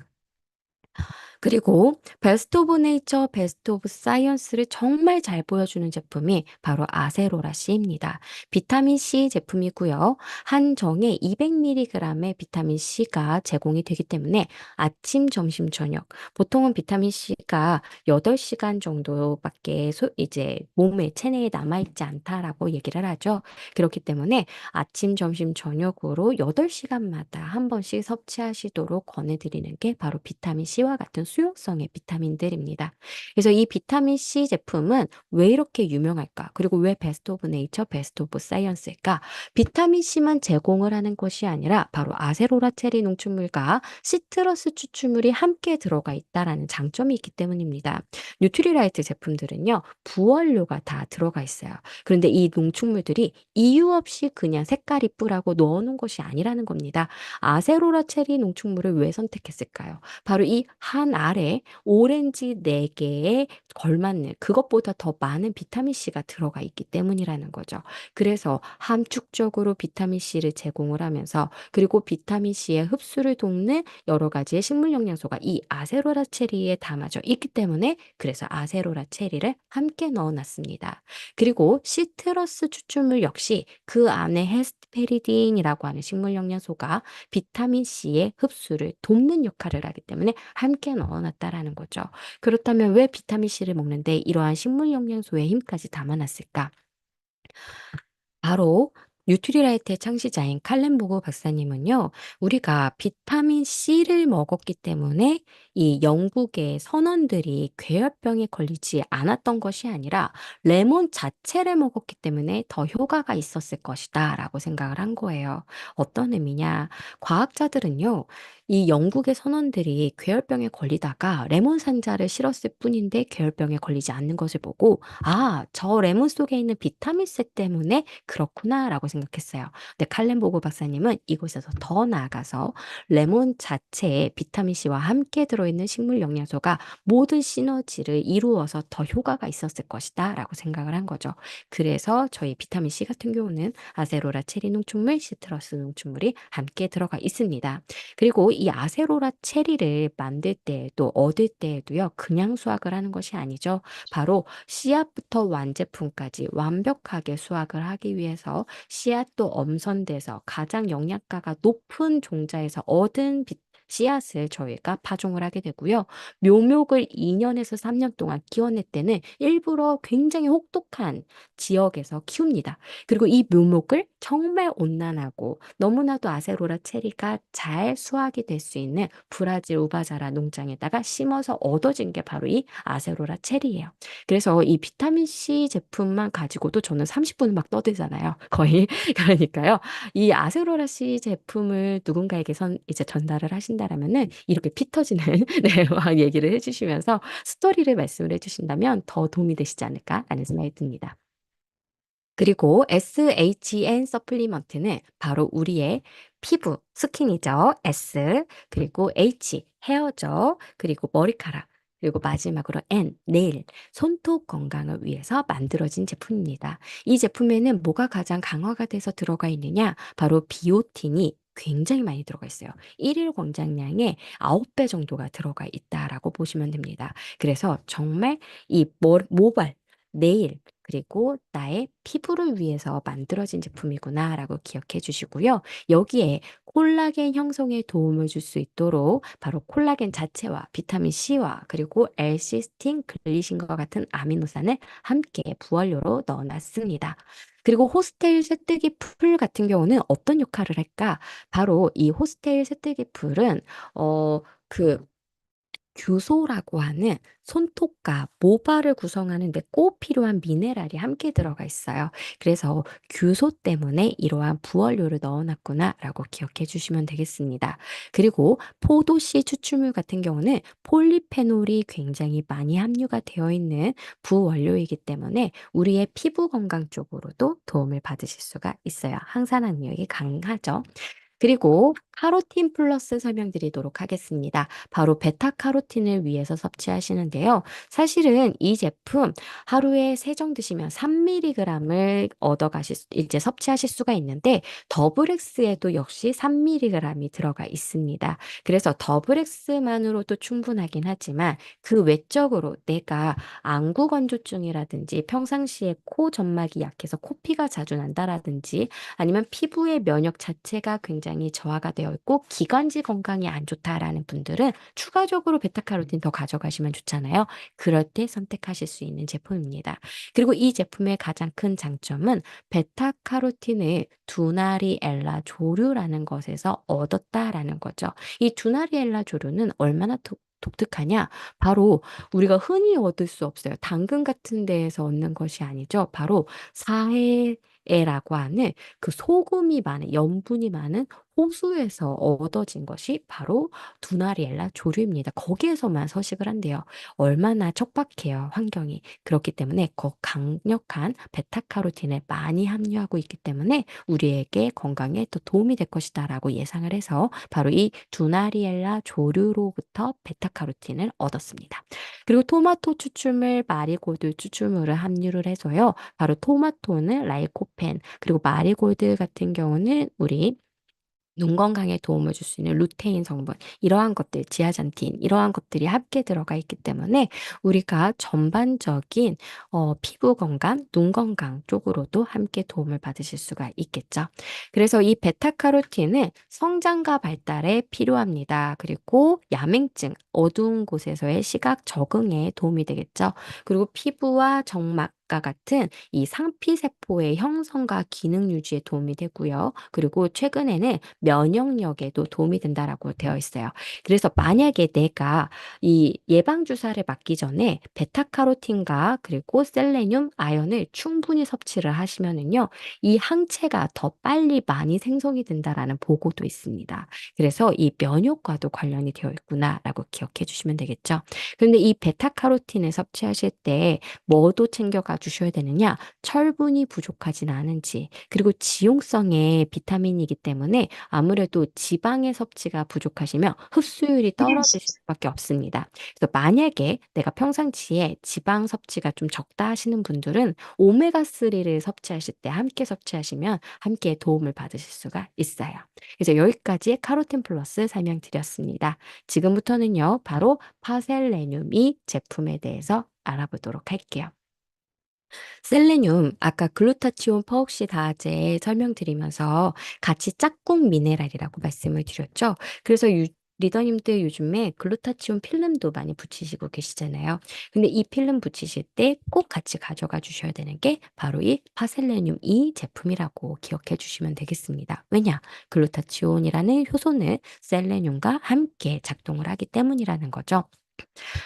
그리고 베스트 오브 네이처, 베스트 오브 사이언스를 정말 잘 보여주는 제품이 바로 아세로라 C입니다. 비타민 C 제품이고요. 한 정에 200mg의 비타민 C가 제공이 되기 때문에 아침, 점심, 저녁 보통은 비타민 C가 8시간 정도밖에 이제 몸에 체내에 남아있지 않다라고 얘기를 하죠. 그렇기 때문에 아침, 점심, 저녁으로 8시간마다 한 번씩 섭취하시도록 권해드리는 게 바로 비타민 C와 같은 수용성의 비타민들입니다. 그래서 이 비타민 C 제품은 왜 이렇게 유명할까? 그리고 왜 베스트 오브 네이처, 베스트 오브 사이언스일까? 비타민 C만 제공을 하는 것이 아니라 바로 아세로라 체리 농축물과 시트러스 추출물이 함께 들어가 있다라는 장점이 있기 때문입니다. 뉴트리라이트 제품들은요, 부원료가 다 들어가 있어요. 그런데 이 농축물들이 이유 없이 그냥 색깔 이쁘라고 넣어놓은 것이 아니라는 겁니다. 아세로라 체리 농축물을 왜 선택했을까요? 바로 이 한 알에 오렌지 4개에 걸맞는 그것보다 더 많은 비타민 C가 들어가 있기 때문이라는 거죠. 그래서 함축적으로 비타민 C를 제공을 하면서 그리고 비타민 C의 흡수를 돕는 여러 가지의 식물 영양소가 이 아세로라 체리에 담아져 있기 때문에 그래서 아세로라 체리를 함께 넣어놨습니다. 그리고 시트러스 추출물 역시 그 안에 헤스페리딘이라고 하는 식물 영양소가 비타민 C의 흡수를 돕는 역할을 하기 때문에 함께 넣어놨다라는 거죠. 그렇다면 왜 비타민 C를 먹는데 이러한 식물 영양소의 힘까지 담아놨을까? 바로 뉴트리라이트의 창시자인 칼렌보그 박사님은요, 우리가 비타민 C를 먹었기 때문에 이 영국의 선원들이 괴혈병에 걸리지 않았던 것이 아니라 레몬 자체를 먹었기 때문에 더 효과가 있었을 것이다 라고 생각을 한 거예요. 어떤 의미냐? 과학자들은요, 이 영국의 선원들이 괴혈병에 걸리다가 레몬 산자를 실었을 뿐인데 괴혈병에 걸리지 않는 것을 보고 아, 저 레몬 속에 있는 비타민C 때문에 그렇구나라고 생각했어요. 근데 칼렌보그 박사님은 이곳에서 더 나아가서 레몬 자체에 비타민C와 함께 들어있는 식물 영양소가 모든 시너지를 이루어서 더 효과가 있었을 것이다 라고 생각을 한 거죠. 그래서 저희 비타민C 같은 경우는 아세로라 체리 농축물, 시트러스 농축물이 함께 들어가 있습니다. 그리고 이 아세로라 체리를 만들 때에도 얻을 때에도요, 그냥 수확을 하는 것이 아니죠. 바로 씨앗부터 완제품까지 완벽하게 수확을 하기 위해서 씨앗도 엄선돼서 가장 영양가가 높은 종자에서 얻은 씨앗을 저희가 파종을 하게 되고요. 묘목을 2년에서 3년 동안 키워낼 때는 일부러 굉장히 혹독한 지역에서 키웁니다. 그리고 이 묘목을 정말 온난하고 너무나도 아세로라 체리가 잘 수확이 될 수 있는 브라질 우바자라 농장에다가 심어서 얻어진 게 바로 이 아세로라 체리예요. 그래서 이 비타민 C 제품만 가지고도 저는 30분을 막 떠들잖아요. 거의. 그러니까요. 이 아세로라 C 제품을 누군가에게 이제 전달을 하신다라면은 이렇게 피 터지는 네, 막 얘기를 해주시면서 스토리를 말씀을 해주신다면 더 도움이 되시지 않을까라는 생각이 듭니다. 그리고 SHN 서플리먼트는 바로 우리의 피부, 스킨이죠. S, 그리고 H, 헤어죠. 그리고 머리카락, 그리고 마지막으로 N, 네일, 손톱 건강을 위해서 만들어진 제품입니다. 이 제품에는 뭐가 가장 강화가 돼서 들어가 있느냐? 바로 비오틴이 굉장히 많이 들어가 있어요. 일일 권장량의 9배 정도가 들어가 있다라고 보시면 됩니다. 그래서 정말 이 모발, 네일, 그리고 나의 피부를 위해서 만들어진 제품이구나라고 기억해 주시고요. 여기에 콜라겐 형성에 도움을 줄 수 있도록 바로 콜라겐 자체와 비타민 C와 그리고 L시스틴 글리신과 같은 아미노산을 함께 부원료로 넣어놨습니다. 그리고 호스테일 쇠뜨기 풀 같은 경우는 어떤 역할을 할까? 바로 이 호스테일 쇠뜨기 풀은 그 규소라고 하는 손톱과 모발을 구성하는 데 꼭 필요한 미네랄이 함께 들어가 있어요. 그래서 규소 때문에 이러한 부원료를 넣어놨구나라고 기억해 주시면 되겠습니다. 그리고 포도씨 추출물 같은 경우는 폴리페놀이 굉장히 많이 함유가 되어 있는 부원료이기 때문에 우리의 피부 건강 쪽으로도 도움을 받으실 수가 있어요. 항산화 능력이 강하죠. 그리고 카로틴 플러스 설명드리도록 하겠습니다. 바로 베타카로틴을 위해서 섭취하시는데요. 사실은 이 제품 하루에 3정 드시면 3mg을 이제 섭취하실 수가 있는데 더블엑스에도 역시 3mg이 들어가 있습니다. 그래서 더블엑스만으로도 충분하긴 하지만 그 외적으로 내가 안구 건조증이라든지 평상시에 코 점막이 약해서 코피가 자주 난다라든지 아니면 피부의 면역 자체가 굉장히 저하가 되어 있고 기관지 건강이 안 좋다라는 분들은 추가적으로 베타카로틴 더 가져가시면 좋잖아요. 그럴 때 선택하실 수 있는 제품입니다. 그리고 이 제품의 가장 큰 장점은 베타카로틴을 두나리엘라 조류라는 것에서 얻었다라는 거죠. 이 두나리엘라 조류는 얼마나 독특하냐? 바로 우리가 흔히 얻을 수 없어요. 당근 같은 데에서 얻는 것이 아니죠. 바로 사해에라고 하는 그 소금이 많은, 염분이 많은 호수에서 얻어진 것이 바로 두나리엘라 조류입니다. 거기에서만 서식을 한대요. 얼마나 척박해요, 환경이. 그렇기 때문에 강력한 베타카로틴을 많이 함유하고 있기 때문에 우리에게 건강에 더 도움이 될 것이다라고 예상을 해서 바로 이 두나리엘라 조류로부터 베타카로틴을 얻었습니다. 그리고 토마토 추출물, 마리골드 추출물을 함유를 해서요. 바로 토마토는 라이코펜, 그리고 마리골드 같은 경우는 우리 눈 건강에 도움을 줄 수 있는 루테인 성분, 이러한 것들, 지아잔틴, 이러한 것들이 함께 들어가 있기 때문에 우리가 전반적인 피부 건강, 눈 건강 쪽으로도 함께 도움을 받으실 수가 있겠죠. 그래서 이 베타카로틴은 성장과 발달에 필요합니다. 그리고 야맹증, 어두운 곳에서의 시각 적응에 도움이 되겠죠. 그리고 피부와 점막과 같은 이 상피세포의 형성과 기능 유지에 도움이 되고요. 그리고 최근에는 면역력에도 도움이 된다라고 되어 있어요. 그래서 만약에 내가 이 예방주사를 맞기 전에 베타카로틴과 그리고 셀레늄, 아연을 충분히 섭취를 하시면은요, 이 항체가 더 빨리 많이 생성이 된다라는 보고도 있습니다. 그래서 이 면역과도 관련이 되어 있구나라고 기억해 주시면 되겠죠. 그런데 이 베타카로틴을 섭취하실 때 뭐도 챙겨가 주셔야 되느냐? 철분이 부족하진 않은지, 그리고 지용성의 비타민이기 때문에 아무래도 지방의 섭취가 부족하시면 흡수율이 떨어지실 수밖에 없습니다. 그래서 만약에 내가 평상시에 지방 섭취가 좀 적다 하시는 분들은 오메가3를 섭취하실 때 함께 섭취하시면 함께 도움을 받으실 수가 있어요. 그래서 여기까지 카로틴 플러스 설명드렸습니다. 지금부터는요, 바로 파셀레늄 이 제품에 대해서 알아보도록 할게요. 셀레늄, 아까 글루타치온 퍼옥시다제 설명드리면서 같이 짝꿍 미네랄이라고 말씀을 드렸죠. 그래서 리더님들 요즘에 글루타치온 필름도 많이 붙이시고 계시잖아요. 근데 이 필름 붙이실 때 꼭 같이 가져가 주셔야 되는 게 바로 이 파셀레늄 이 제품이라고 기억해 주시면 되겠습니다. 왜냐? 글루타치온이라는 효소는 셀레늄과 함께 작동을 하기 때문이라는 거죠.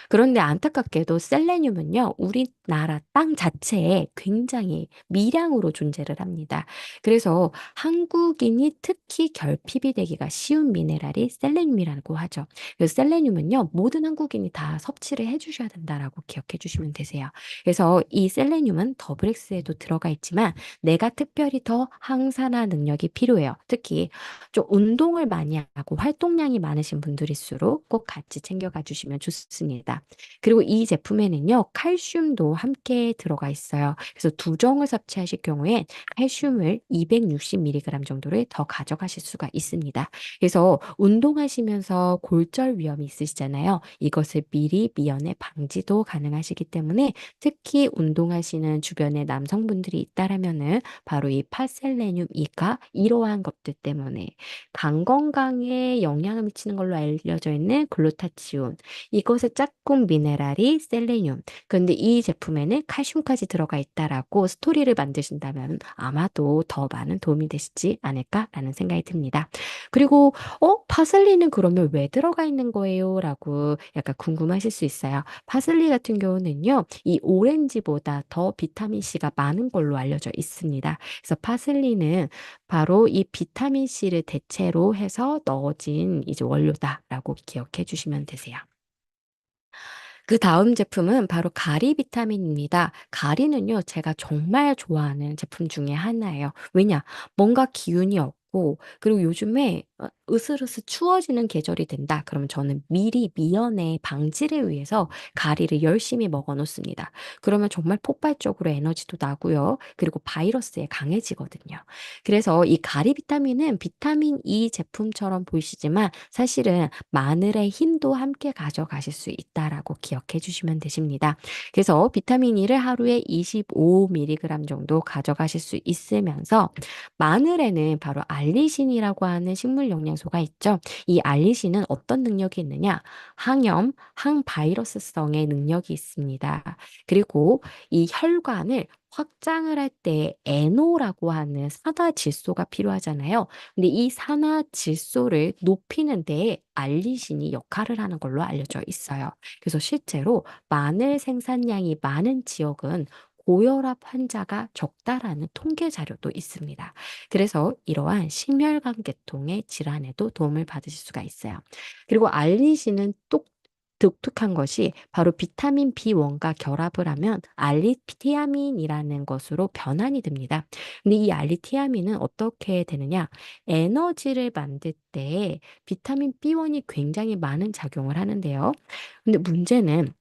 그런데 안타깝게도 셀레늄은요, 우리나라 땅 자체에 굉장히 미량으로 존재를 합니다. 그래서 한국인이 특히 결핍이 되기가 쉬운 미네랄이 셀레늄이라고 하죠. 그래서 셀레늄은요, 모든 한국인이 다 섭취를 해주셔야 된다라고 기억해 주시면 되세요. 그래서 이 셀레늄은 더블엑스에도 들어가 있지만 내가 특별히 더 항산화 능력이 필요해요. 특히 좀 운동을 많이 하고 활동량이 많으신 분들일수록 꼭 같이 챙겨가 주시면 좋습니다. 좋습니다. 그리고 이 제품에는요, 칼슘도 함께 들어가 있어요. 그래서 두 정을 섭취하실 경우에 칼슘을 260mg 정도를 더 가져가실 수가 있습니다. 그래서 운동하시면서 골절 위험이 있으시잖아요. 이것을 미리 미연에 방지도 가능하시기 때문에 특히 운동하시는 주변에 남성분들이 있다라면은 바로 이 파셀레늄 E가 이러한 것들 때문에 간 건강에 영향을 미치는 걸로 알려져 있는 글루타치온, 이것의 짝꿍 미네랄이 셀레늄. 그런데 이 제품에는 칼슘까지 들어가 있다라고 스토리를 만드신다면 아마도 더 많은 도움이 되시지 않을까라는 생각이 듭니다. 그리고 파슬리는 그러면 왜 들어가 있는 거예요? 라고 약간 궁금하실 수 있어요. 파슬리 같은 경우는요, 이 오렌지보다 더 비타민 C가 많은 걸로 알려져 있습니다. 그래서 파슬리는 바로 이 비타민 C를 대체로 해서 넣어진 이제 원료다라고 기억해 주시면 되세요. 그 다음 제품은 바로 가리 비타민입니다. 가리는요, 제가 정말 좋아하는 제품 중에 하나예요. 왜냐? 뭔가 기운이 없고, 그리고 요즘에 으슬으슬 추워지는 계절이 된다. 그러면 저는 미리 미연에 방지를 위해서 가리를 열심히 먹어 놓습니다. 그러면 정말 폭발적으로 에너지도 나고요. 그리고 바이러스에 강해지거든요. 그래서 이 가리 비타민은 비타민 E 제품처럼 보이시지만 사실은 마늘의 힘도 함께 가져가실 수 있다라고 기억해 주시면 되십니다. 그래서 비타민 E를 하루에 25mg 정도 가져가실 수 있으면서 마늘에는 바로 알리신이라고 하는 식물 영양소가 있죠. 이 알리신은 어떤 능력이 있느냐? 항염, 항바이러스성의 능력이 있습니다. 그리고 이 혈관을 확장을 할 때 NO라고 하는 산화질소가 필요하잖아요. 근데 이 산화질소를 높이는 데에 알리신이 역할을 하는 걸로 알려져 있어요. 그래서 실제로 마늘 생산량이 많은 지역은 고혈압 환자가 적다라는 통계 자료도 있습니다. 그래서 이러한 심혈관 계통의 질환에도 도움을 받으실 수가 있어요. 그리고 알리신은 똑 독특한 것이 바로 비타민 B1과 결합을 하면 알리티아민이라는 것으로 변환이 됩니다. 근데 이 알리티아민은 어떻게 되느냐? 에너지를 만들 때 비타민 B1이 굉장히 많은 작용을 하는데요. 근데 문제는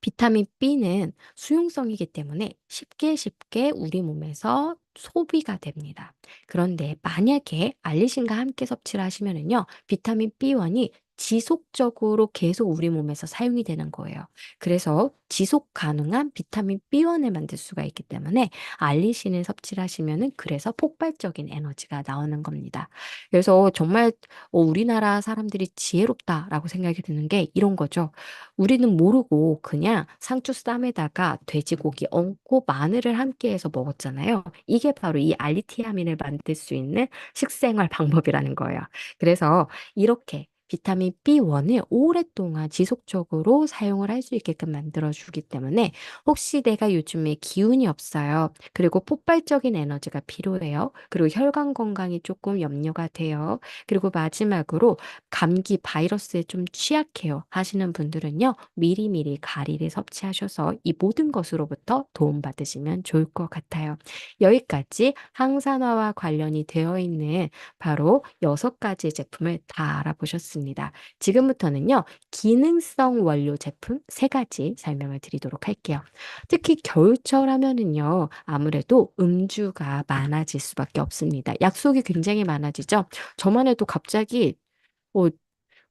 비타민 B는 수용성이기 때문에 쉽게 우리 몸에서 소비가 됩니다. 그런데 만약에 알리신과 함께 섭취를 하시면은요, 비타민 B1이 지속적으로 계속 우리 몸에서 사용이 되는 거예요. 그래서 지속 가능한 비타민 B1을 만들 수가 있기 때문에 알리신을 섭취를 하시면은 그래서 폭발적인 에너지가 나오는 겁니다. 그래서 정말 우리나라 사람들이 지혜롭다라고 생각이 드는 게 이런 거죠. 우리는 모르고 그냥 상추 쌈에다가 돼지고기 얹고 마늘을 함께 해서 먹었잖아요. 이게 바로 이 알리티아민을 만들 수 있는 식생활 방법이라는 거예요. 그래서 이렇게 비타민 B1을 오랫동안 지속적으로 사용을 할 수 있게끔 만들어주기 때문에 혹시 내가 요즘에 기운이 없어요. 그리고 폭발적인 에너지가 필요해요. 그리고 혈관 건강이 조금 염려가 돼요. 그리고 마지막으로 감기 바이러스에 좀 취약해요 하시는 분들은요, 미리미리 가리를 섭취하셔서 이 모든 것으로부터 도움받으시면 좋을 것 같아요. 여기까지 항산화와 관련이 되어 있는 바로 6가지 제품을 다 알아보셨습니다. 지금부터는요, 기능성 원료 제품 3가지 설명을 드리도록 할게요. 특히 겨울철 하면은요, 아무래도 음주가 많아질 수밖에 없습니다. 약속이 굉장히 많아지죠. 저만 해도 어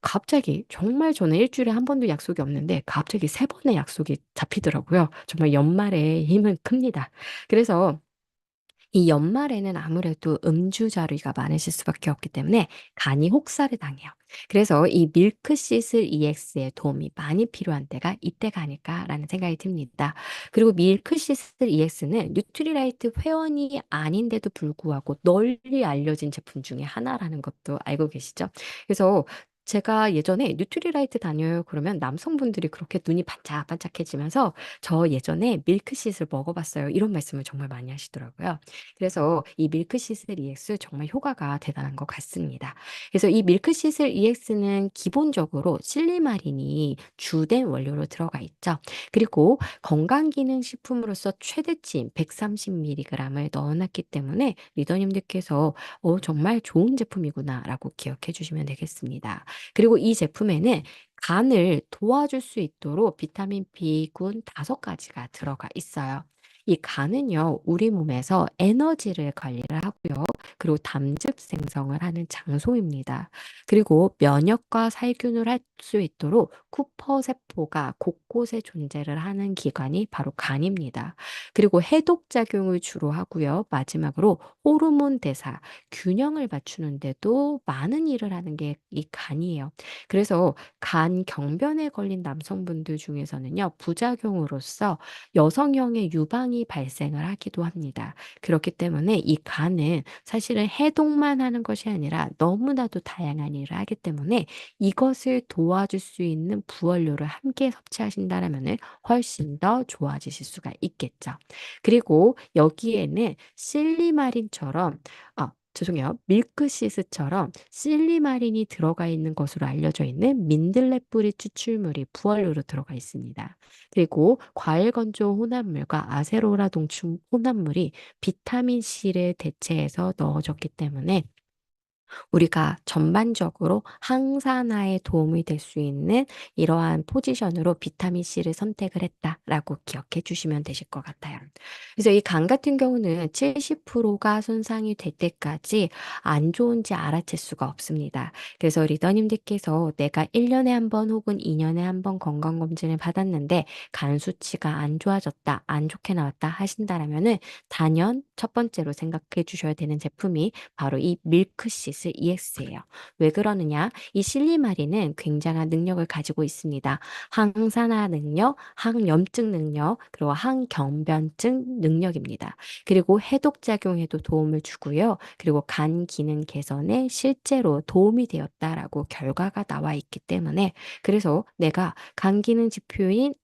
갑자기 정말 저는 일 주일에 한 번도 약속이 없는데 갑자기 3번의 약속이 잡히더라고요. 정말 연말에 힘은 큽니다. 그래서 이 연말에는 아무래도 음주 자리가 많으실 수밖에 없기 때문에 간이 혹사를 당해요. 그래서 이 밀크시슬 EX의 도움이 많이 필요한 때가 이때가 아닐까라는 생각이 듭니다. 그리고 밀크시슬 EX는 뉴트리라이트 회원이 아닌데도 불구하고 널리 알려진 제품 중에 하나라는 것도 알고 계시죠? 그래서 제가 예전에 뉴트리라이트 다녀요 그러면 남성분들이 그렇게 눈이 반짝반짝해지면서 "저 예전에 밀크시슬 먹어봤어요." 이런 말씀을 정말 많이 하시더라고요. 그래서 이 밀크시슬 EX 정말 효과가 대단한 것 같습니다. 그래서 이 밀크시슬 EX는 기본적으로 실리마린이 주된 원료로 들어가 있죠. 그리고 건강기능식품으로서 최대치인 130mg을 넣어놨기 때문에 리더님들께서 정말 좋은 제품이구나라고 기억해 주시면 되겠습니다. 그리고 이 제품에는 간을 도와줄 수 있도록 비타민 B군 5가지가 들어가 있어요. 이 간은요, 우리 몸에서 에너지를 관리를 하고요. 그리고 담즙 생성을 하는 장소입니다. 그리고 면역과 살균을 할 수 있도록 쿠퍼 세포가 곳곳에 존재를 하는 기관이 바로 간입니다. 그리고 해독 작용을 주로 하고요. 마지막으로 호르몬 대사, 균형을 맞추는데도 많은 일을 하는 게 이 간이에요. 그래서 간 경변에 걸린 남성분들 중에서는요, 부작용으로서 여성형의 유방이 발생을 하기도 합니다. 그렇기 때문에 이 간은 사실은 해독만 하는 것이 아니라 너무나도 다양한 일을 하기 때문에 이것을 도와줄 수 있는 부원료를 함께 섭취하신다라면 훨씬 더 좋아지실 수가 있겠죠. 그리고 여기에는 실리마린처럼 죄송해요. 밀크시스처럼 실리마린이 들어가 있는 것으로 알려져 있는 민들레 뿌리 추출물이 부원료로 들어가 있습니다. 그리고 과일 건조 혼합물과 아세로라 동축 혼합물이 비타민 C를 대체해서 넣어줬기 때문에 우리가 전반적으로 항산화에 도움이 될 수 있는 이러한 포지션으로 비타민 C를 선택을 했다라고 기억해 주시면 되실 것 같아요. 그래서 이 간 같은 경우는 70%가 손상이 될 때까지 안 좋은지 알아챌 수가 없습니다. 그래서 리더님들께서 내가 1년에 한 번 혹은 2년에 한 번 건강검진을 받았는데 간 수치가 안 좋아졌다, 안 좋게 나왔다 하신다라면은 단연 첫 번째로 생각해 주셔야 되는 제품이 바로 이 밀크시스 EX예요. 왜 그러느냐? 이 실리마린은 굉장한 능력을 가지고 있습니다. 항산화 능력, 항염증 능력, 그리고 항경변증 능력입니다. 그리고 해독 작용에도 도움을 주고요. 그리고 간 기능 개선에 실제로 도움이 되었다라고 결과가 나와 있기 때문에 그래서 내가 간 기능 지표인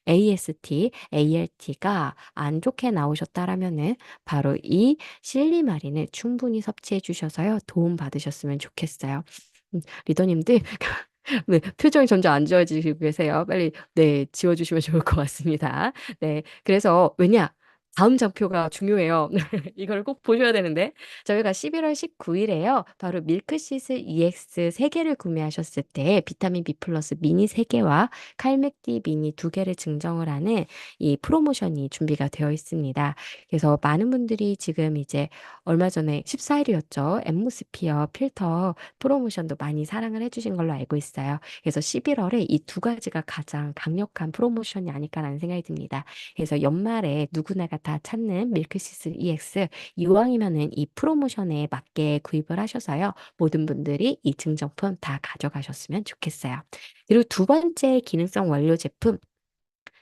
AST, ALT가 안 좋게 나오셨다라면은 바로 이 실리마린을 충분히 섭취해 주셔서요. 도움 받으셨으면 좋겠어요. 리더님들 네, 표정이 점점 안 좋아지시고 계세요. 빨리 네, 지워 주시면 좋을 것 같습니다. 네. 그래서 왜냐? 다음 장표가 중요해요. 이걸 꼭 보셔야 되는데 저희가 11월 19일에요. 바로 밀크시스 EX 3개를 구매하셨을 때 비타민 B 플러스 미니 3개와 칼맥디 미니 2개를 증정을 하는 이 프로모션이 준비가 되어 있습니다. 그래서 많은 분들이 지금 이제 얼마 전에 14일이었죠. 앰모스피어 필터 프로모션도 많이 사랑을 해주신 걸로 알고 있어요. 그래서 11월에 이 2가지가 가장 강력한 프로모션이 아닐까라는 생각이 듭니다. 그래서 연말에 누구나가 다 찾는 밀크시스 EX 이왕이면은 이 프로모션에 맞게 구입을 하셔서요. 모든 분들이 이 증정품 다 가져가셨으면 좋겠어요. 그리고 두 번째 기능성 원료 제품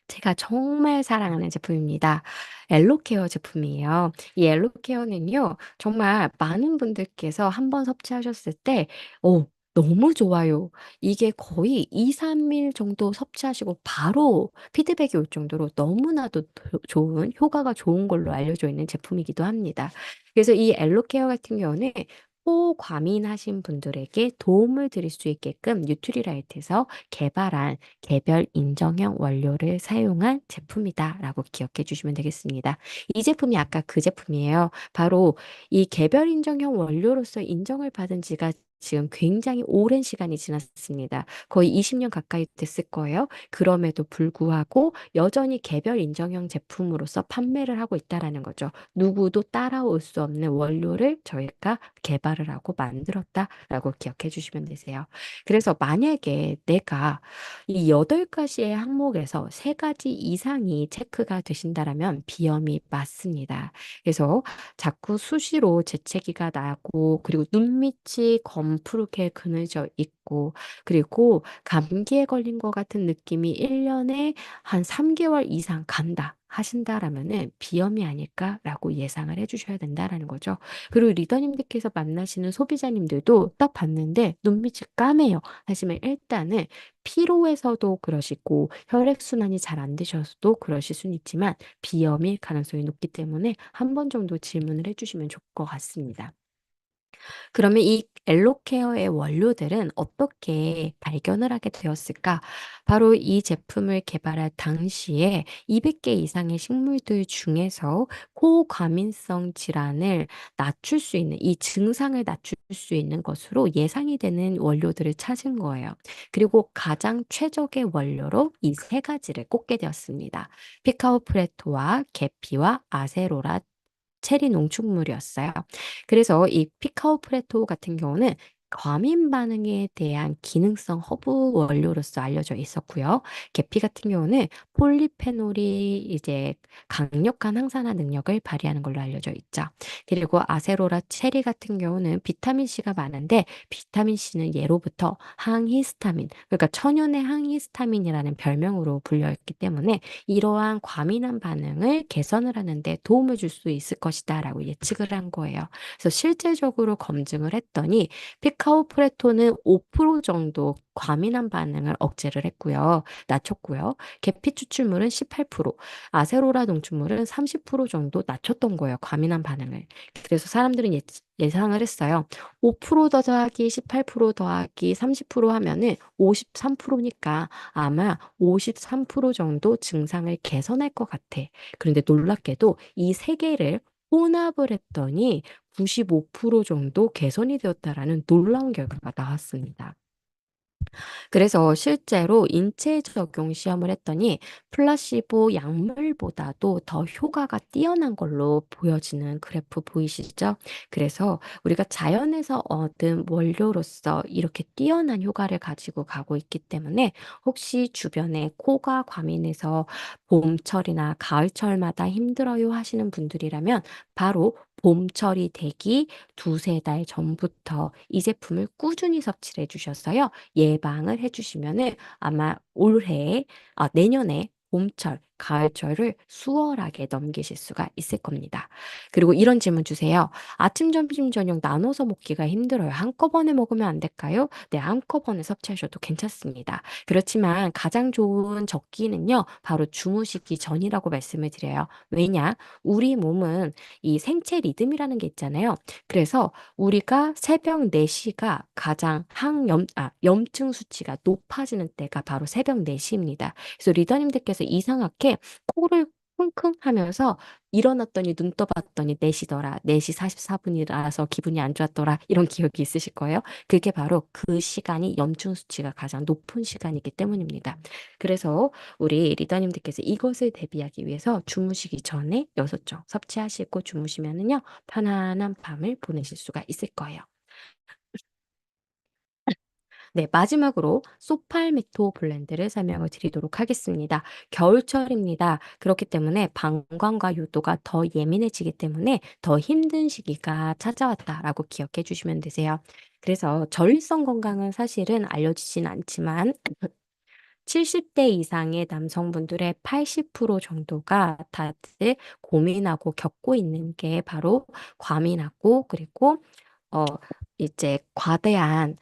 제가 정말 사랑하는 제품입니다. 엘로케어 제품이에요. 이 엘로케어는요, 정말 많은 분들께서 한번 섭취하셨을 때, 너무 좋아요. 이게 거의 2, 3일 정도 섭취하시고 바로 피드백이 올 정도로 너무나도 좋은, 효과가 좋은 걸로 알려져 있는 제품이기도 합니다. 그래서 이 엘로케어 같은 경우는 고과민하신 분들에게 도움을 드릴 수 있게끔 뉴트리라이트에서 개발한 개별 인정형 원료를 사용한 제품이다라고 기억해 주시면 되겠습니다. 이 제품이 아까 그 제품이에요. 바로 이 개별 인정형 원료로서 인정을 받은 지가 지금 굉장히 오랜 시간이 지났습니다. 거의 20년 가까이 됐을 거예요. 그럼에도 불구하고 여전히 개별 인정형 제품으로서 판매를 하고 있다라는 거죠. 누구도 따라올 수 없는 원료를 저희가 개발을 하고 만들었다라고 기억해 주시면 되세요. 그래서 만약에 내가 이 8가지의 항목에서 3가지 이상이 체크가 되신다라면 비염이 맞습니다. 그래서 자꾸 수시로 재채기가 나고 그리고 눈밑이 검푸르게 그늘져 있고 그리고 감기에 걸린 것 같은 느낌이 1년에 한 3개월 이상 간다 하신다라면은 비염이 아닐까라고 예상을 해주셔야 된다라는 거죠. 그리고 리더님들께서 만나시는 소비자님들도 딱 봤는데 눈빛이 까매요. 하시면 일단은 피로해서도 그러시고 혈액순환이 잘 안 되셔서도 그러실 수는 있지만 비염일 가능성이 높기 때문에 한 번 정도 질문을 해주시면 좋을 것 같습니다. 그러면 이 엘로케어의 원료들은 어떻게 발견을 하게 되었을까? 바로 이 제품을 개발할 당시에 200개 이상의 식물들 중에서 고과민성 질환을 낮출 수 있는, 이 증상을 낮출 수 있는 것으로 예상이 되는 원료들을 찾은 거예요. 그리고 가장 최적의 원료로 이 세 가지를 꼽게 되었습니다. 피카오프레토와 계피와 아세로라 체리 농축물이었어요. 그래서 이 피카오 프레토 같은 경우는 과민 반응에 대한 기능성 허브 원료로서 알려져 있었고요. 계피 같은 경우는 폴리페놀이 이제 강력한 항산화 능력을 발휘하는 걸로 알려져 있죠. 그리고 아세로라 체리 같은 경우는 비타민 C가 많은데 비타민 C는 예로부터 항히스타민, 그러니까 천연의 항히스타민이라는 별명으로 불려있기 때문에 이러한 과민한 반응을 개선을 하는데 도움을 줄 수 있을 것이다라고 예측을 한 거예요. 그래서 실제적으로 검증을 했더니 피카오프레토는 5% 정도 과민한 반응을 억제를 했고요. 낮췄고요. 계피 추출물은 18%, 아세로라 농축물은 30% 정도 낮췄던 거예요. 과민한 반응을. 그래서 사람들은 예상을 했어요. 5% 더하기 18% 더하기 30% 하면은 53%니까 아마 53% 정도 증상을 개선할 것 같아. 그런데 놀랍게도 이 세 개를 혼합을 했더니 95% 정도 개선이 되었다라는 놀라운 결과가 나왔습니다. 그래서 실제로 인체 적용 시험을 했더니 플라시보 약물보다도 더 효과가 뛰어난 걸로 보여지는 그래프 보이시죠? 그래서 우리가 자연에서 얻은 원료로서 이렇게 뛰어난 효과를 가지고 가고 있기 때문에 혹시 주변에 코가 과민해서 봄철이나 가을철마다 힘들어요 하시는 분들이라면 바로 봄철이 되기 두세 달 전부터 이 제품을 꾸준히 섭취를 해주셨어요. 예방을 해주시면은 아마 올해, 내년에 봄철, 가을철을 수월하게 넘기실 수가 있을 겁니다. 그리고 이런 질문 주세요. 아침, 점심, 저녁 나눠서 먹기가 힘들어요. 한꺼번에 먹으면 안 될까요? 네, 한꺼번에 섭취하셔도 괜찮습니다. 그렇지만 가장 좋은 적기는요, 바로 주무시기 전이라고 말씀을 드려요. 왜냐? 우리 몸은 이 생체 리듬이라는 게 있잖아요. 그래서 우리가 새벽 4시가 가장 염증 수치가 높아지는 때가 바로 새벽 4시입니다. 그래서 리더님들께서 이상하게 코를 킁킁 하면서 일어났더니 눈 떠봤더니 4시더라. 4시 44분이라서 기분이 안 좋았더라. 이런 기억이 있으실 거예요. 그게 바로 그 시간이 염증 수치가 가장 높은 시간이기 때문입니다. 그래서 우리 리더님들께서 이것을 대비하기 위해서 주무시기 전에 6종 섭취하시고 주무시면은요, 편안한 밤을 보내실 수가 있을 거예요. 네, 마지막으로 소팔메토 블렌드를 설명을 드리도록 하겠습니다. 겨울철입니다. 그렇기 때문에 방광과 요도가 더 예민해지기 때문에 더 힘든 시기가 찾아왔다라고 기억해 주시면 되세요. 그래서 전립선 건강은 사실은 알려지진 않지만 70대 이상의 남성분들의 80% 정도가 다들 고민하고 겪고 있는 게 바로 과민하고 그리고 어 이제 과대한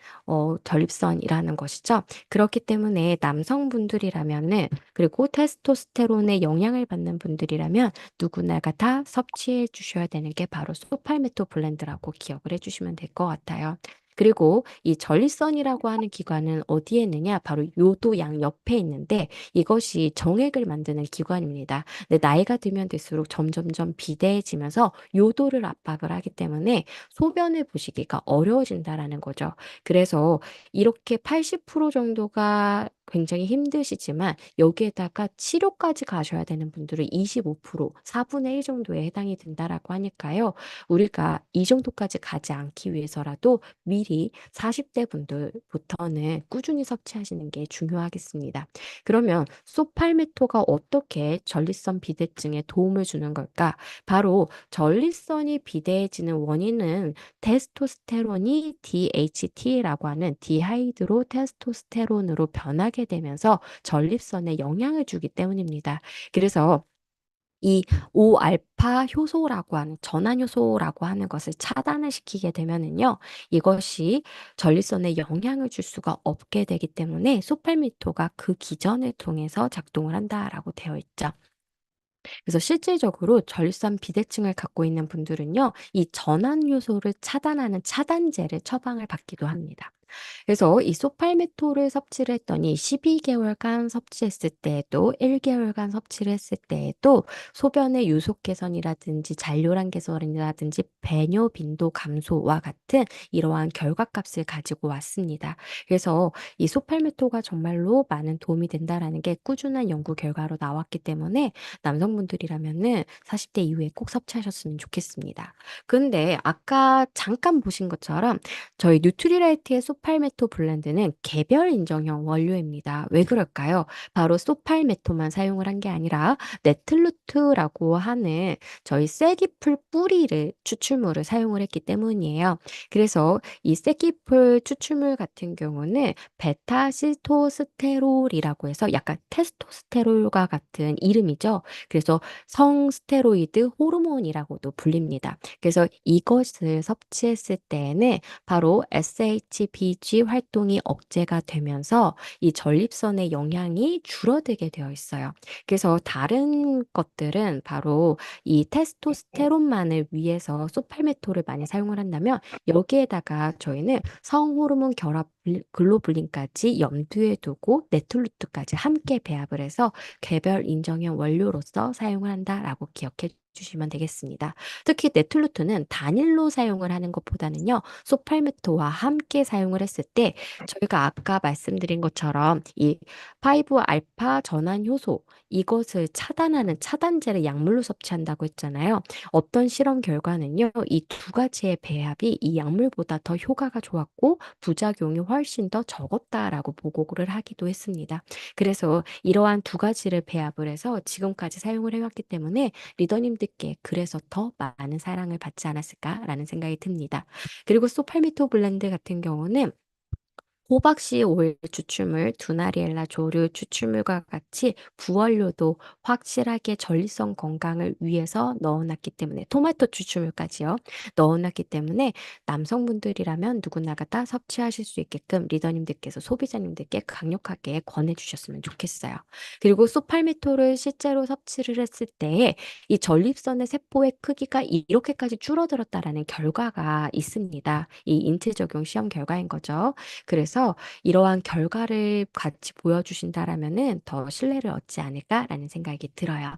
전립선이라는 것이죠. 그렇기 때문에 남성분들이라면은 그리고 테스토스테론의 영향을 받는 분들이라면 누구나가 다 섭취해 주셔야 되는 게 바로 소팔메토 블렌드라고 기억을 해 주시면 될 것 같아요. 그리고 이 전립선이라고 하는 기관은 어디에 있느냐? 바로 요도양 옆에 있는데 이것이 정액을 만드는 기관입니다. 근데 나이가 들면 들수록 점점점 비대해지면서 요도를 압박을 하기 때문에 소변을 보시기가 어려워진다라는 거죠. 그래서 이렇게 80% 정도가 굉장히 힘드시지만 여기에다가 치료까지 가셔야 되는 분들은 25%, 4분의 1 정도에 해당이 된다라고 하니까요. 우리가 이 정도까지 가지 않기 위해서라도 미리 40대 분들부터는 꾸준히 섭취하시는 게 중요하겠습니다. 그러면 소팔메토가 어떻게 전립선 비대증에 도움을 주는 걸까? 바로 전립선이 비대해지는 원인은 테스토스테론이 DHT라고 하는 디하이드로 테스토스테론으로 변하게 되면서 전립선에 영향을 주기 때문입니다. 그래서 이 5알파 효소라고 하는 전환 효소라고 하는 것을 차단을 시키게 되면은요, 이것이 전립선에 영향을 줄 수가 없게 되기 때문에 소팔미토가 그 기전을 통해서 작동을 한다라고 되어 있죠. 그래서 실질적으로 전립선 비대증을 갖고 있는 분들은요, 이 전환 요소를 차단하는 차단제를 처방을 받기도 합니다. 그래서 이 소팔메토를 섭취를 했더니 12개월간 섭취했을 때에도 1개월간 섭취를 했을 때에도 소변의 유속 개선이라든지 잔뇨랑 개선이라든지 배뇨 빈도 감소와 같은 이러한 결과값을 가지고 왔습니다. 그래서 이 소팔메토가 정말로 많은 도움이 된다라는 게 꾸준한 연구 결과로 나왔기 때문에 남성분들이라면은 40대 이후에 꼭 섭취하셨으면 좋겠습니다. 근데 아까 잠깐 보신 것처럼 저희 뉴트리라이트의 소팔메토 블렌드는 개별 인정형 원료입니다. 왜 그럴까요? 바로 소팔메토만 사용을 한 게 아니라 네틀루트라고 하는 저희 쐐기풀 뿌리를 추출물을 사용을 했기 때문이에요. 그래서 이 쐐기풀 추출물 같은 경우는 베타시토스테롤이라고 해서 약간 테스토스테롤과 같은 이름이죠. 그래서 성스테로이드 호르몬이라고도 불립니다. 그래서 이것을 섭취했을 때에는 바로 SHBG 활동이 억제가 되면서 이 전립선의 영향이 줄어들게 되어 있어요. 그래서 다른 것들은 바로 이 테스토스테론만을 위해서 소팔메토를 많이 사용을 한다면 여기에다가 저희는 성호르몬 결합 글로불린까지 염두에 두고 네틀루트까지 함께 배합을 해서 개별 인정형 원료로서 사용을 한다라고 기억해 주시면 되겠습니다. 특히 네틀루트는 단일로 사용을 하는 것보다는요, 소팔메토와 함께 사용을 했을 때 저희가 아까 말씀드린 것처럼 이 5알파 전환 효소 이것을 차단하는 차단제를 약물로 섭취한다고 했잖아요. 어떤 실험 결과는요, 이 두 가지의 배합이 이 약물보다 더 효과가 좋았고 부작용이 훨씬 더 적었다라고 보고를 하기도 했습니다. 그래서 이러한 두 가지를 배합을 해서 지금까지 사용을 해왔기 때문에 리더님들께 그래서 더 많은 사랑을 받지 않았을까라는 생각이 듭니다. 그리고 소팔미토 블렌드 같은 경우는 호박씨 오일 추출물, 두나리엘라 조류 추출물과 같이 부원료도 확실하게 전립선 건강을 위해서 넣어놨기 때문에 토마토 추출물까지요. 넣어놨기 때문에 남성분들이라면 누구나가 다 섭취하실 수 있게끔 리더님들께서 소비자님들께 강력하게 권해주셨으면 좋겠어요. 그리고 소팔메토를 실제로 섭취를 했을 때에 이 전립선의 세포의 크기가 이렇게까지 줄어들었다라는 결과가 있습니다. 이 인체 적용 시험 결과인 거죠. 그래서 이러한 결과를 같이 보여주신다라면은 더 신뢰를 얻지 않을까라는 생각이 들어요.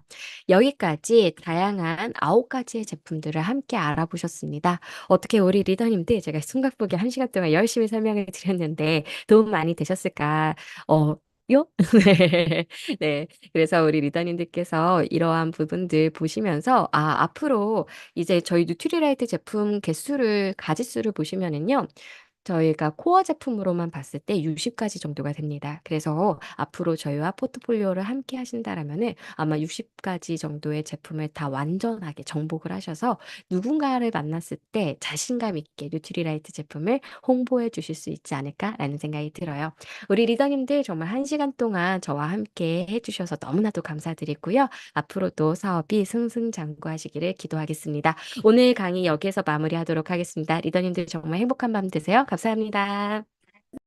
여기까지 다양한 9가지의 제품들을 함께 알아보셨습니다. 어떻게 우리 리더님들 제가 숨가쁘게 1시간 동안 열심히 설명을 드렸는데 도움 많이 되셨을까? 요? 네. 네. 그래서 우리 리더님들께서 이러한 부분들 보시면서 앞으로 이제 저희 뉴트리라이트 제품 개수를 가짓수를 보시면은요. 저희가 코어 제품으로만 봤을 때 60가지 정도가 됩니다. 그래서 앞으로 저희와 포트폴리오를 함께 하신다라면은 아마 60가지 정도의 제품을 다 완전하게 정복을 하셔서 누군가를 만났을 때 자신감 있게 뉴트리라이트 제품을 홍보해 주실 수 있지 않을까라는 생각이 들어요. 우리 리더님들 정말 1시간 동안 저와 함께 해주셔서 너무나도 감사드리고요. 앞으로도 사업이 승승장구하시기를 기도하겠습니다. 오늘 강의 여기에서 마무리하도록 하겠습니다. 리더님들 정말 행복한 밤 되세요. 감사합니다.